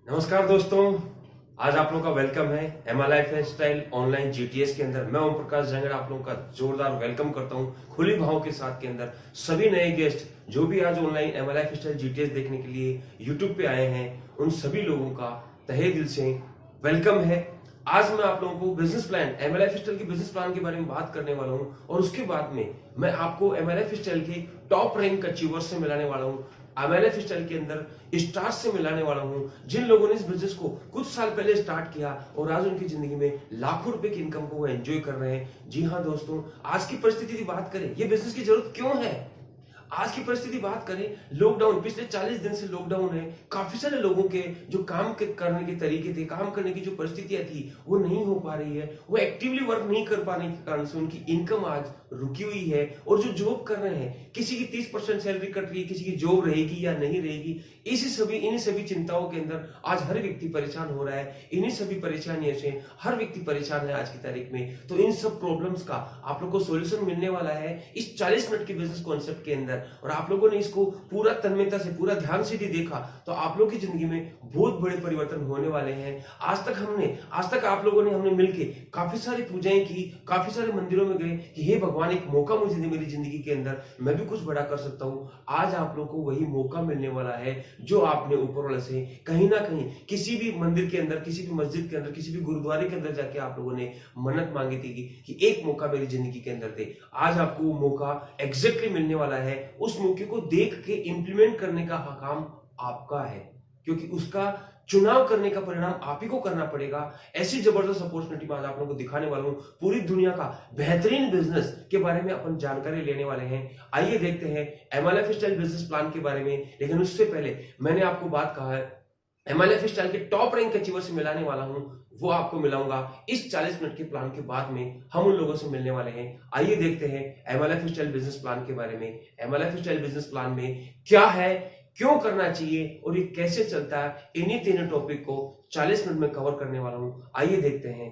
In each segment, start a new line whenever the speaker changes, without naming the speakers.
नमस्कार दोस्तों, आज आप लोगों का वेलकम है MR life style online GTS के अंदर। मैं ओम प्रकाश जंगड़ आप लोगों का जोरदार वेलकम करता हूं खुली भाव के साथ के अंदर। सभी नए गेस्ट जो भी आज online MR life style GTS देखने के लिए यूट्यूब पे आए हैं, उन सभी लोगों का तहे दिल से वेलकम है। आज मैं आप लोगों को business plan MR life style के बिजनेस प्लान के बारे में बात करने वाला हूं और उसके बाद में मैं आपको एमआर लाइफ स्टाइल के टॉप रैंक अचीवर्स से मिलाने वाला हूं। एमआर लाइफ स्टाइल के अंदर स्टार्स से मिलाने वाला हूं जिन लोगों ने इस बिजनेस को कुछ साल पहले स्टार्ट किया और आज उनकी जिंदगी में लाखों रुपए की इनकम को वो एंजॉय कर रहे हैं। जी हाँ दोस्तों, आज की परिस्थिति की बात करें, ये बिजनेस की जरूरत क्यों है, आज की परिस्थिति बात करें, लॉकडाउन पिछले 40 दिन से लॉकडाउन है। काफी सारे लोगों के जो काम करने के तरीके थे, काम करने की जो परिस्थितियां थी वो नहीं हो पा रही है। वो एक्टिवली वर्क नहीं कर पाने के कारण से उनकी इनकम आज रुकी हुई है। और जो जॉब कर रहे हैं, किसी की 30% सैलरी कट रही है, किसी की जॉब रहेगी या नहीं रहेगी, इन्हीं सभी चिंताओं के अंदर आज हर व्यक्ति परेशान हो रहा है। इन्हीं सभी परेशानियों से हर व्यक्ति परेशान है आज की तारीख में। तो इन सब प्रॉब्लम्स का आप लोग को सॉल्यूशन मिलने वाला है इस 40 मिनट के बिजनेस कॉन्सेप्ट के अंदर। और आप लोगों ने इसको पूरा तन्मयता से, पूरा ध्यान से भी देखा तो आप लोगों की जिंदगी में बहुत बड़े परिवर्तन होने वाले हैं। आज तक आप लोगों ने हमने मिलके काफी सारी पूजाएं की, काफी सारे मंदिरों में गए कि हे भगवान, एक मौका मुझे दे मेरी जिंदगी के अंदर, मैं भी कुछ बड़ा कर सकता हूं। आज आप लोगों को वही मौका मिलने वाला है जो आपने ऊपर वाले से कहीं ना कहीं किसी भी मंदिर के अंदर, किसी भी मस्जिद के अंदर, किसी भी गुरुद्वारे के अंदर जाके आप लोगों ने मन्नत मांगी थी कि एक मौका मेरी जिंदगी के अंदर दे। आज आपको वो मौका एग्जैक्टली मिलने वाला है। उस मौके को देख के इंप्लीमेंट करने का काम आपका है, क्योंकि उसका चुनाव करने का परिणाम आप ही को करना पड़ेगा। ऐसी जबरदस्त अपॉर्चुनिटी में आज आप लोगों को दिखाने वाला हूं। पूरी दुनिया का बेहतरीन बिजनेस के बारे में अपन जानकारी लेने वाले हैं। आइए देखते हैं MR life style business plan के बारे में। लेकिन उससे पहले मैंने आपको बात कहा है, एमआर लाइफ स्टाइल के टॉप रैंक अचीवर से मिलाने वाला हूं, वो आपको मिलाऊंगा इस 40 मिनट के प्लान के बाद में। हम उन लोगों से मिलने वाले हैं। आइए देखते हैं MR life style business plan के बारे में। MR life style business plan में क्या है, क्यों करना चाहिए और ये कैसे चलता है, इन्हीं तीनों टॉपिक को 40 मिनट में कवर करने वाला हूं। आइए देखते हैं।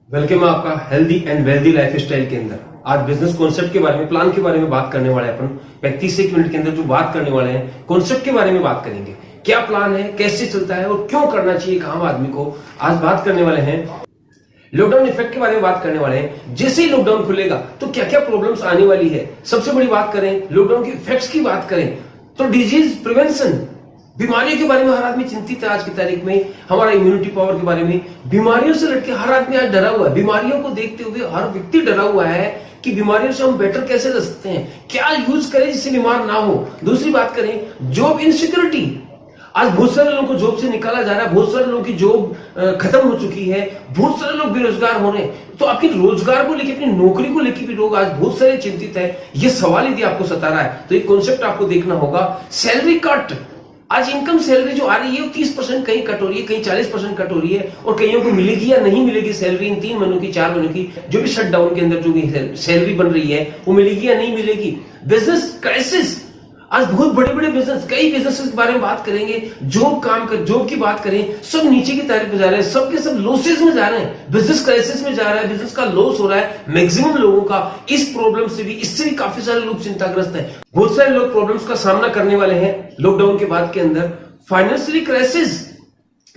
वेलकम आपका healthy and wealthy life style के अंदर। आज बिजनेस कॉन्सेप्ट के बारे में, प्लान के बारे में बात करने वाले हैं अपन। 35 मिनट के अंदर जो बात करने वाले हैं, कॉन्सेप्ट के बारे में बात करेंगे। क्या प्लान है, कैसे चलता है और क्यों करना चाहिए एक आम आदमी को, आज बात करने वाले हैं। लॉकडाउन इफेक्ट के बारे में बात करने वाले हैं। जैसे ही लॉकडाउन खुलेगा तो क्या क्या प्रॉब्लम्स आने वाली है। सबसे बड़ी बात करें, लॉकडाउन के इफेक्ट्स की बात करें तो डिजीज प्रिवेंशन, बीमारियों के बारे में हर आदमी चिंतित है आज की तारीख में। हमारा इम्यूनिटी पावर के बारे में, बीमारियों से लड़के हर आदमी आज डरा हुआ है। बीमारियों को देखते हुए हर व्यक्ति डरा हुआ है कि बीमारियों से हम बेटर कैसे रह सकते हैं, क्या यूज करें जिससे बीमार ना हो। दूसरी बात करें, जॉब इनसिक्योरिटी। आज बहुत सारे लोगों को जॉब से निकाला जा रहा है, बहुत सारे लोगों की जॉब खत्म हो चुकी है, बहुत सारे लोग बेरोजगार हो रहे हैं। तो आपकी रोजगार को लेकर, अपनी नौकरी को लेकर भी लोग आज बहुत सारे चिंतित है। ये सवाल यदि आपको सता रहा है तो ये कॉन्सेप्ट आपको देखना होगा। सैलरी कट, आज इनकम सैलरी जो आ रही है 30% कहीं कट हो रही है, कहीं 40% कट हो रही है, और कईयों को मिलेगी या नहीं मिलेगी सैलरी इन 3 महीनों की, 4 महीनों की, जो भी शटडाउन के अंदर जो भी सैलरी बन रही है वो मिलेगी या नहीं मिलेगी। बिजनेस क्राइसिस, आज बहुत बड़े बड़े बिजनेस, कई बिजनेस के बारे में बात करेंगे। जॉब की बात करें, सब नीचे की तारीफ में जा रहे हैं, सबके सब लॉसेस में जा रहे हैं, बिजनेस क्राइसिस में जा रहा है, बिजनेस का लॉस हो रहा है मैक्सिमम लोगों का। इस प्रॉब्लम से भी, इससे भी काफी सारे लोग चिंताग्रस्त हैं। बहुत सारे लोग प्रॉब्लम्स का सामना करने वाले हैं लॉकडाउन के बाद के अंदर। फाइनेंशियली क्राइसिस,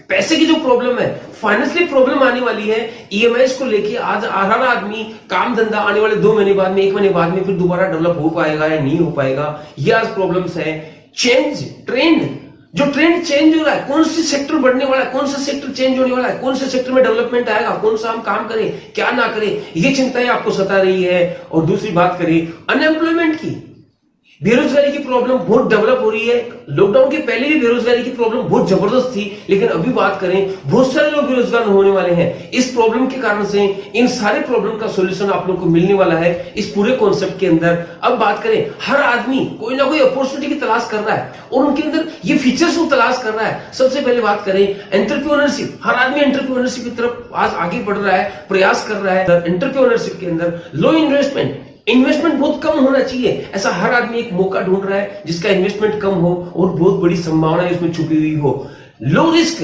पैसे की जो प्रॉब्लम है, फाइनेंशियली प्रॉब्लम आने वाली है ईएमआई को लेके। आज हर आदमी काम धंधा आने वाले 2 महीने बाद में, 1 महीने बाद में फिर दोबारा डेवलप हो पाएगा या नहीं हो पाएगा, ये आज प्रॉब्लम्स है। चेंज ट्रेंड, जो ट्रेंड चेंज हो रहा है, कौन सी सेक्टर बढ़ने वाला है, कौन सा सेक्टर चेंज होने वाला है, कौन से सेक्टर में डेवलपमेंट आएगा, कौन सा हम काम करें, क्या ना करें, ये चिंताएं आपको सता रही है। और दूसरी बात करें अनएम्प्लॉयमेंट की, बेरोजगारी की प्रॉब्लम बहुत डेवलप हो रही है। लॉकडाउन के पहले भी बेरोजगारी की प्रॉब्लम बहुत जबरदस्त थी, लेकिन अभी बात करें, बहुत सारे लोग बेरोजगार होने वाले हैं। इस प्रॉब्लम के कारण से इन सारे प्रॉब्लम का सॉल्यूशन आप लोगों को मिलने वाला है इस पूरे कॉन्सेप्ट के अंदर। अब बात करें, हर आदमी कोई ना कोई अपॉर्चुनिटी की तलाश कर रहा है और उनके अंदर ये फीचर्स को तलाश कर रहा है। सबसे पहले बात करें एंटरप्रेन्योरशिप, हर आदमी एंटरप्रेन्योरशिप की तरफ आज आगे बढ़ रहा है, प्रयास कर रहा है। एंटरप्रेन्योरशिप के अंदर लो इन्वेस्टमेंट बहुत कम होना चाहिए, ऐसा हर आदमी एक मौका ढूंढ रहा है जिसका इन्वेस्टमेंट कम हो और बहुत बड़ी संभावना इसमें छुपी हुई हो। लो रिस्क,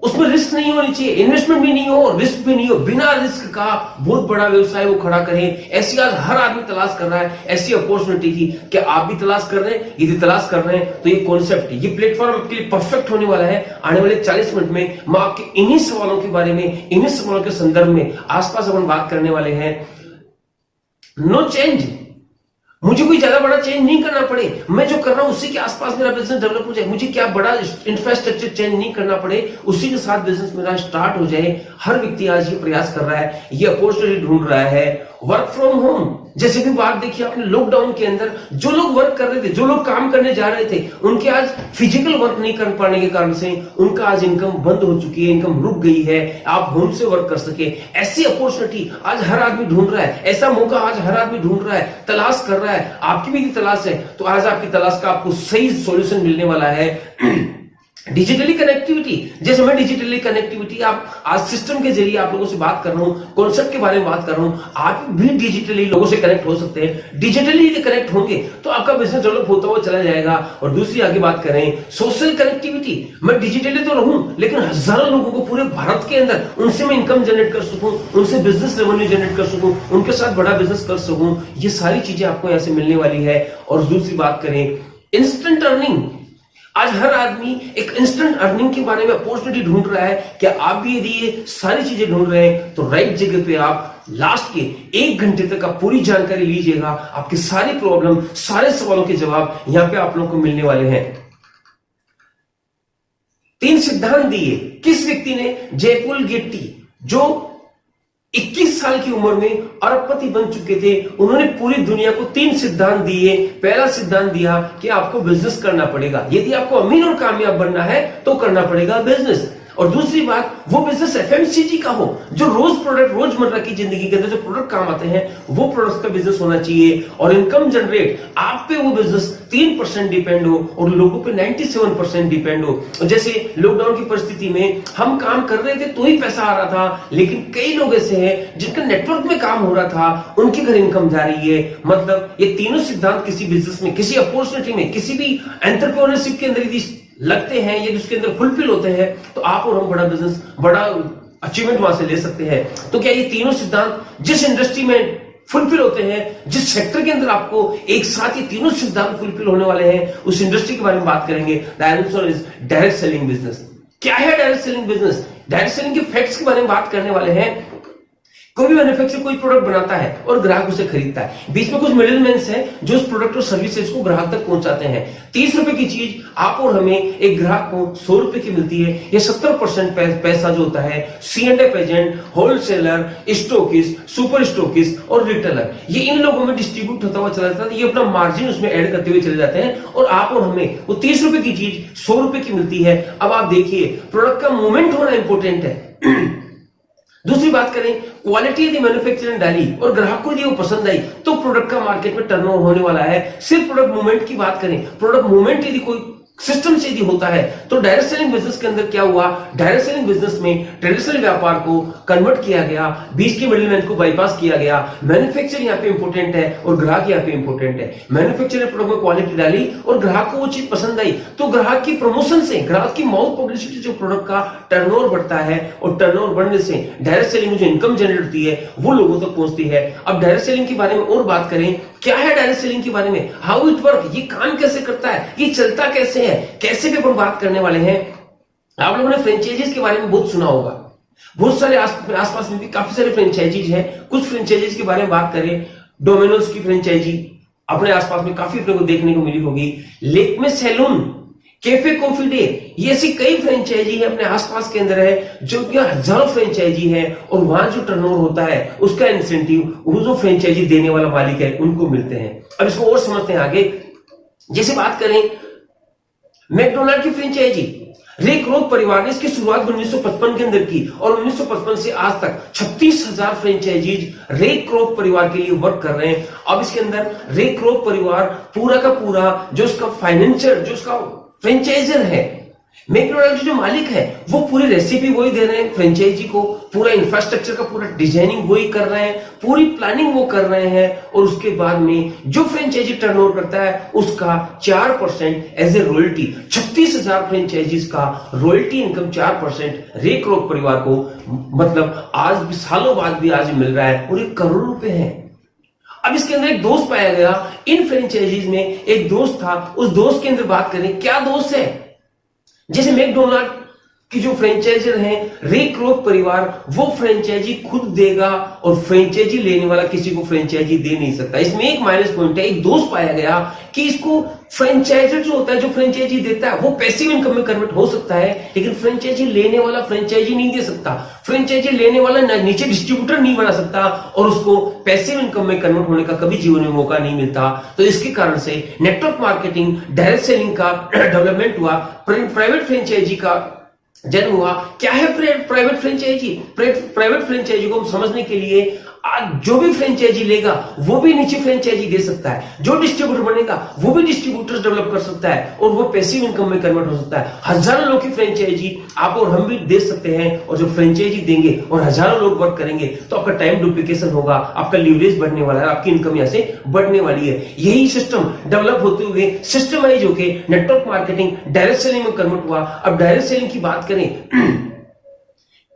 उसमें रिस्क नहीं होनी चाहिए, इन्वेस्टमेंट भी नहीं हो और रिस्क भी नहीं हो, बिना रिस्क का बहुत बड़ा व्यवसाय वो खड़ा करें। ऐसी आज हर आदमी तलाश कर रहा है, ऐसी अपॉर्चुनिटी की। क्या आप भी तलाश कर रहे हैं? यदि तलाश कर रहे हैं तो ये कॉन्सेप्ट, ये प्लेटफॉर्म आपके लिए परफेक्ट होने वाला है। आने वाले 40 मिनट में मैं आपके इन्हीं सवालों के बारे में, इन्हीं सवालों के संदर्भ में आसपास अपन बात करने वाले हैं। नो चेंज, मुझे कोई ज्यादा बड़ा चेंज नहीं करना पड़े, मैं जो कर रहा हूं उसी के आसपास मेरा बिजनेस डेवलप हो जाए। मुझे क्या बड़ा इंफ्रास्ट्रक्चर चेंज नहीं करना पड़े, उसी के साथ बिजनेस मेरा स्टार्ट हो जाए। हर व्यक्ति आज ये प्रयास कर रहा है, ये अपॉर्चुनिटी ढूंढ रहा है। वर्क फ्रॉम होम, जैसे भी बात देखिए आपने, लॉकडाउन के अंदर जो लोग वर्क कर रहे थे, जो लोग काम करने जा रहे थे, उनके आज फिजिकल वर्क नहीं कर पाने के कारण से उनका आज इनकम बंद हो चुकी है, इनकम रुक गई है। आप होम से वर्क कर सके, ऐसी अपॉर्चुनिटी आज हर आदमी ढूंढ रहा है, ऐसा मौका आज हर आदमी ढूंढ रहा है, तलाश कर रहा है। आपकी भी तलाश है तो आज आपकी तलाश का आपको सही सॉल्यूशन मिलने वाला है। डिजिटली कनेक्टिविटी, जैसे मैं डिजिटली कनेक्टिविटी, आप आज सिस्टम के जरिए आप लोगों से बात कर रहा हूं, कॉन्सेप्ट के बारे में बात कर रहा हूं। आप भी डिजिटली लोगों से कनेक्ट हो सकते हैं। डिजिटली यदि कनेक्ट होंगे तो आपका बिजनेस डेवलप होता हुआ चला जाएगा। और दूसरी आगे बात करें सोशल कनेक्टिविटी, मैं डिजिटली तो रहूं लेकिन हजारों लोगों को पूरे भारत के अंदर उनसे मैं इनकम जनरेट कर सकूं, उनसे बिजनेस रेवेन्यू जनरेट कर सकूं, उनके साथ बड़ा बिजनेस कर सकूं। ये सारी चीजें आपको यहां से मिलने वाली है। और दूसरी बात करें इंस्टेंट अर्निंग, आज हर आदमी एक इंस्टेंट अर्निंग के बारे में अपॉर्चुनिटी ढूंढ रहा है। क्या आप भी यदि ये सारी चीजें ढूंढ रहे हैं तो राइट जगह पे आप लास्ट के 1 घंटे तक आप पूरी जानकारी लीजिएगा। आपकी सारी प्रॉब्लम, सारे सवालों के जवाब यहां पे आप लोगों को मिलने वाले हैं। 3 सिद्धांत दिए किस व्यक्ति ने? जयपुल गेट्टी, जो 21 साल की उम्र में अरबपति बन चुके थे। उन्होंने पूरी दुनिया को 3 सिद्धांत दिए। पहला सिद्धांत दिया कि आपको बिजनेस करना पड़ेगा, यदि आपको अमीर और कामयाब बनना है तो करना पड़ेगा बिजनेस। और दूसरी बात, वो बिजनेस एफएमसीजी का हो, जो रोज प्रोडक्ट, रोजमर्रा की जिंदगी के अंदर जो प्रोडक्ट काम आते हैं वो प्रोडक्ट्स का बिजनेस होना चाहिए। और इनकम जनरेट, आप पे वो बिजनेस 3% डिपेंड हो और लोगों पे 97% डिपेंड हो। जैसे लॉकडाउन की परिस्थिति में हम काम कर रहे थे तो ही पैसा आ रहा था, लेकिन कई लोग ऐसे हैं जिनका नेटवर्क में काम हो रहा था, उनके घर इनकम जा रही है। मतलब ये तीनों सिद्धांत किसी बिजनेस में, किसी अपॉर्चुनिटी में, किसी भी एंटरप्रेन्योरशिप के अंदर यदि लगते हैं, ये उसके अंदर फुलफिल होते हैं तो आप और हम बड़ा बिजनेस, बड़ा अचीवमेंट वहां से ले सकते हैं। तो क्या ये तीनों सिद्धांत जिस इंडस्ट्री में फुलफिल होते हैं, जिस सेक्टर के अंदर आपको एक साथ ये तीनों सिद्धांत फुलफिल होने वाले हैं, उस इंडस्ट्री के बारे में बात करेंगे। The answer is direct selling business. क्या है direct selling business? Direct selling के फैक्ट्स के बारे में बात करने वाले हैं। कोई भी मैन्युफैक्चरर कोई प्रोडक्ट बनाता है और ग्राहक उसे खरीदता है। बीच में कुछ मिडिलमैन हैं जो उस प्रोडक्ट और सर्विसेज को ग्राहक तक पहुंचाते हैं। 30 रुपए की चीज आप और हमें, एक ग्राहक को 100 रुपए की मिलती है। ये 70% पैसा जो होता है C&F agent, wholesaler, stockist, super stockist और रिटेलर, ये इन लोगों में डिस्ट्रीब्यूट होता हुआ चला जाता है। ये अपना मार्जिन उसमें ऐड करते हुए चले जाते हैं और आप और हमें वो 30 रुपए की चीज 100 रुपए की मिलती है। अब आप देखिए, प्रोडक्ट का मूवमेंट होना इंपॉर्टेंट है। दूसरी बात करें, क्वालिटी यदि मैन्युफैक्चरिंग डाली और ग्राहक को यदि वो पसंद आई तो प्रोडक्ट का मार्केट में टर्नओवर होने वाला है। सिर्फ प्रोडक्ट मूवमेंट की बात करें, प्रोडक्ट मूवमेंट यदि कोई सिस्टम से यदि होता है तो डायरेक्ट सेलिंग बिजनेस के अंदर क्या हुआ? डायरेक्ट सेलिंग बिजनेस में ट्रेडिशनल व्यापार को कन्वर्ट किया गया, बीच के मिडिलमैन को बाईपास किया गया। मैन्युफैक्चर यहाँ पे इंपॉर्टेंट है और ग्राहक यहाँ पे इंपॉर्टेंट है। मैन्युफैक्चर ने प्रोडक्ट में क्वालिटी डाली और ग्राहक को वो चीज पसंद आई तो ग्राहक की प्रमोशन से, ग्राहक की माउथ पब्लिसिटी से प्रोडक्ट का टर्नओवर बढ़ता है और टर्नओवर बढ़ने से डायरेक्ट सेलिंग में जो इनकम जनरेट होती है वो लोगों तक पहुंचती है। अब डायरेक्ट सेलिंग के बारे में और बात करें, क्या है डायरेक्ट सेलिंग के बारे में, हाउ इट वर्क, ये काम कैसे करता है, ये चलता कैसे है, कैसे भी अपन बात करने वाले हैं। आप लोगों ने फ्रेंचाइजीज के बारे में बहुत सुना होगा, बहुत सारे आसपास में भी काफी सारे फ्रेंचाइजीज हैं। कुछ फ्रेंचाइजीज के बारे में बात करें, डोमिनोज की फ्रेंचाइजी अपने आसपास में काफी अपने को देखने को मिली होगी। Lakme salon, Cafe Coffee Day, ये ऐसी कई फ्रेंचाइजी है अपने आसपास के अंदर है, जो कि हजारों फ्रेंचाइजी है और वहां जो टर्नओवर होता है उसका इंसेंटिव वो जो फ्रेंचाइजी देने वाला मालिक है उनको मिलते हैं। अब इसको और समझते हैं आगे। जैसे बात करें मैकडोनाल्ड की फ्रेंचाइजी, रे क्रोक परिवार ने इसकी शुरुआत 1955 के अंदर की और 1955 से आज तक 36,000 फ्रेंचाइजीज रे क्रोक परिवार के लिए वर्क कर रहे हैं। अब इसके अंदर रे क्रोक परिवार पूरा का पूरा जो उसका फाइनेंशियल, जो उसका फ्रेंचाइजर है, मैकडोनल्ड जो मालिक है वो पूरी रेसिपी वही दे रहे हैं फ्रेंचाइजी को, पूरा इंफ्रास्ट्रक्चर का पूरा डिजाइनिंग वही कर रहे हैं, पूरी प्लानिंग वो कर रहे हैं, और उसके बाद में जो फ्रेंचाइजी टर्नओवर करता है उसका 4% एज ए रॉयल्टी, 36,000 फ्रेंचाइजीज का रॉयल्टी इनकम 4% रे क्रोक परिवार को, मतलब आज भी सालों बाद भी आज मिल रहा है, पूरे करोड़ों रुपए हैं। अब इसके अंदर एक दोस्त पाया गया, इन फ्रेंचाइजीज में एक दोस्त था, उस दोस्त के अंदर बात करें क्या दोस्त है। जैसे मैकडोनल्ड की जो फ्रेंचाइजर हैं रे क्रोक परिवार, वो फ्रेंचाइजी खुद देगा और फ्रेंचाइजी लेने वाला किसी को फ्रेंचाइजी दे नहीं सकता। इसमें एक माइनस पॉइंट है, एक दोष पाया गया कि इसको फ्रेंचाइजर जो होता है, जो फ्रेंचाइजी देता है, वो पैसिव इनकम में कन्वर्ट हो सकता है, लेकिन फ्रेंचाइजी लेने वाला फ्रेंचाइजी नहीं दे सकता। फ्रेंचाइजी लेने वाला नीचे डिस्ट्रीब्यूटर नहीं बना सकता और उसको पैसिव इनकम में कन्वर्ट होने का कभी जीवन में मौका नहीं मिलता। तो इसके कारण से नेटवर्क मार्केटिंग, डायरेक्ट सेलिंग का डेवलपमेंट हुआ, प्राइवेट फ्रेंचाइजी का जन्म हुआ। क्या है प्राइवेट फ्रेंचाइजी? प्राइवेट फ्रेंचाइजी को हम समझने के लिए आज जो भी फ्रेंचाइजी लेगा वो भी नीचे फ्रेंचाइजी दे सकता है, जो डिस्ट्रीब्यूटर बनेगा वो भी डिस्ट्रीब्यूटर्स डेवलप कर सकता है और वो पैसिव इनकम में कन्वर्ट हो सकता है। हजारों लोग की फ्रेंचाइजी आप और हम भी दे सकते हैं, और जो फ्रेंचाइजी देंगे और हजारों लोग वर्क करेंगे तो आपका टाइम डुप्लीकेशन होगा, आपका लीवरेज बढ़ने वाला है, आपकी इनकम यहां से बढ़ने वाली है। यही सिस्टम डेवलप होते हुए सिस्टमाइज होकर नेटवर्क मार्केटिंग डायरेक्ट सेलिंग में कन्वर्ट हुआ। अब डायरेक्ट सेलिंग की बात करें,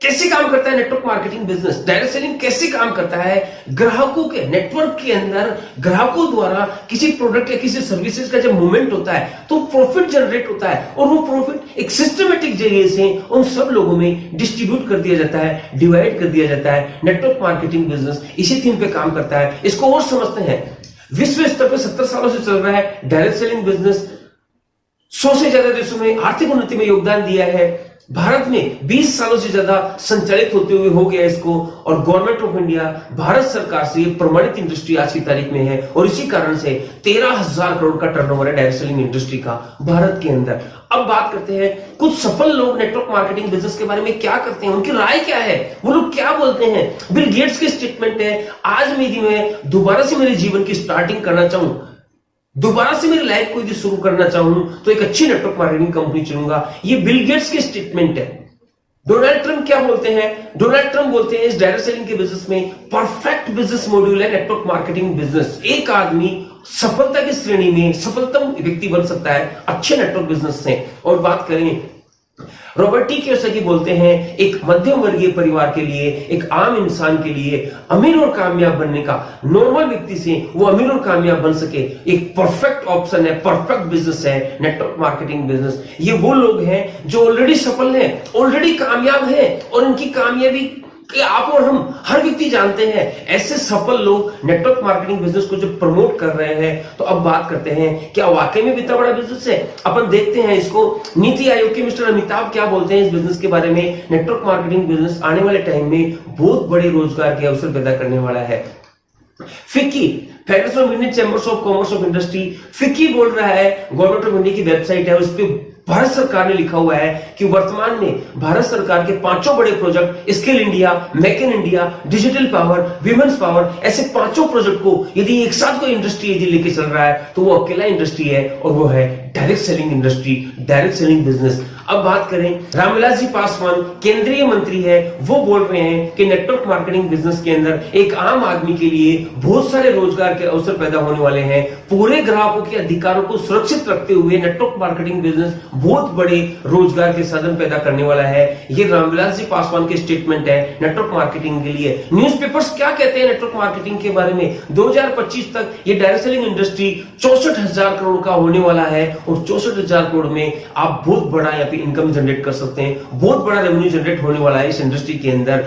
कैसे काम करता है network marketing business? Direct selling कैसे काम करता है? ग्राहकों के नेटवर्क के अंदर ग्राहकों द्वारा किसी प्रोडक्ट या किसी सर्विसेज का जब मूवमेंट होता है तो प्रॉफिट जनरेट होता है, और वो प्रॉफिट एक सिस्टमेटिक जरिए से उन सब लोगों में डिस्ट्रीब्यूट कर दिया जाता है, डिवाइड कर दिया जाता है। नेटवर्क मार्केटिंग बिजनेस इसी थीम पे काम करता है। इसको और समझते हैं, विश्व स्तर पर 70 सालों से चल रहा है डायरेक्ट सेलिंग बिजनेस। 100 से ज्यादा देशों में आर्थिक उन्नति में योगदान दिया है। भारत में 20 सालों से ज्यादा संचालित होते हुए हो गया इसको, और गवर्नमेंट ऑफ इंडिया, भारत सरकार से प्रमाणित इंडस्ट्री आज की तारीख में है, और इसी कारण से 13,000 करोड़ का टर्नओवर है डायरेक्ट सेलिंग इंडस्ट्री का भारत के अंदर। अब बात करते हैं कुछ सफल लोग नेटवर्क मार्केटिंग बिजनेस के बारे में क्या करते हैं, उनकी राय क्या है, वो लोग क्या बोलते हैं। बिल गेट्स की स्टेटमेंट है, आज यदि मैं दोबारा से मेरे जीवन की स्टार्टिंग करना चाहूं, दोबारा से मेरी लाइफ को यदि शुरू करना चाहूं तो एक अच्छी नेटवर्क मार्केटिंग कंपनी चुनूंगा। ये बिल गेट्स की स्टेटमेंट है। डोनाल्ड ट्रंप क्या बोलते हैं? डोनाल्ड ट्रंप बोलते हैं इस डायरेक्ट सेलिंग के बिजनेस में परफेक्ट बिजनेस मॉड्यूल है नेटवर्क मार्केटिंग बिजनेस। एक आदमी सफलता की श्रेणी में सफलतम व्यक्ति बन सकता है अच्छे नेटवर्क बिजनेस से। और बात करें, रॉबर्ट टी कियोसाकी बोलते हैं एक मध्यम वर्गीय परिवार के लिए, एक आम इंसान के लिए अमीर और कामयाब बनने का, नॉर्मल व्यक्ति से वो अमीर और कामयाब बन सके, एक परफेक्ट ऑप्शन है, परफेक्ट बिजनेस है नेटवर्क मार्केटिंग बिजनेस। ये वो लोग हैं जो ऑलरेडी सफल हैं, ऑलरेडी कामयाब हैं, और उनकी कामयाबी कि आप और हम हर व्यक्ति जानते हैं। ऐसे सफल लोग नेटवर्क मार्केटिंग बिजनेस को जो प्रमोट कर रहे हैं। तो अब बात करते हैं क्या वाकई में इतना बड़ा बिजनेस है? अपन देखते हैं इसको। नीति आयोग के मिस्टर अमिताभ क्या बोलते हैं इस बिजनेस के बारे में। नेटवर्क मार्केटिंग बिजनेस आने वाले टाइम में बहुत बड़े रोजगार के अवसर पैदा करने वाला है। FICCI, federation of Indian chambers of commerce of industry, FICCI बोल रहा है, गवर्नमेंट ऑफ इंडिया की वेबसाइट है, उस पर भारत सरकार ने लिखा हुआ है कि वर्तमान में भारत सरकार के 5 बड़े project, skill India, make in India, digital power, women's power, ऐसे 5 प्रोजेक्ट को यदि एक साथ कोई इंडस्ट्री यदि लेके चल रहा है तो वो अकेला इंडस्ट्री है, और वो है direct selling industry, direct selling business. अब बात करें, रामविलास जी पासवान केंद्रीय मंत्री है, वो बोल रहे हैं कि नेटवर्क मार्केटिंग बिजनेस के अंदर एक आम आदमी के लिए बहुत सारे रोजगार के अवसर पैदा होने वाले हैं। पूरे ग्राहकों के अधिकारों को सुरक्षित रखते हुए नेटवर्क मार्केटिंग बिजनेस बहुत बड़े रोजगार के साधन पैदा करने वाला है। ये रामविलास जी पासवान की स्टेटमेंट है नेटवर्क मार्केटिंग के लिए। न्यूज़पेपर्स क्या कहते हैं नेटवर्क मार्केटिंग के बारे में? 2025 तक ये डायरेक्ट सेलिंग इंडस्ट्री 64,000 करोड़ का होने वाला है, और 64,000 करोड़ में आप बहुत बड़ा यहाँ पे इनकम जनरेट कर सकते हैं, बहुत बड़ा रेवेन्यू जनरेट होने वाला है इस इंडस्ट्री के अंदर।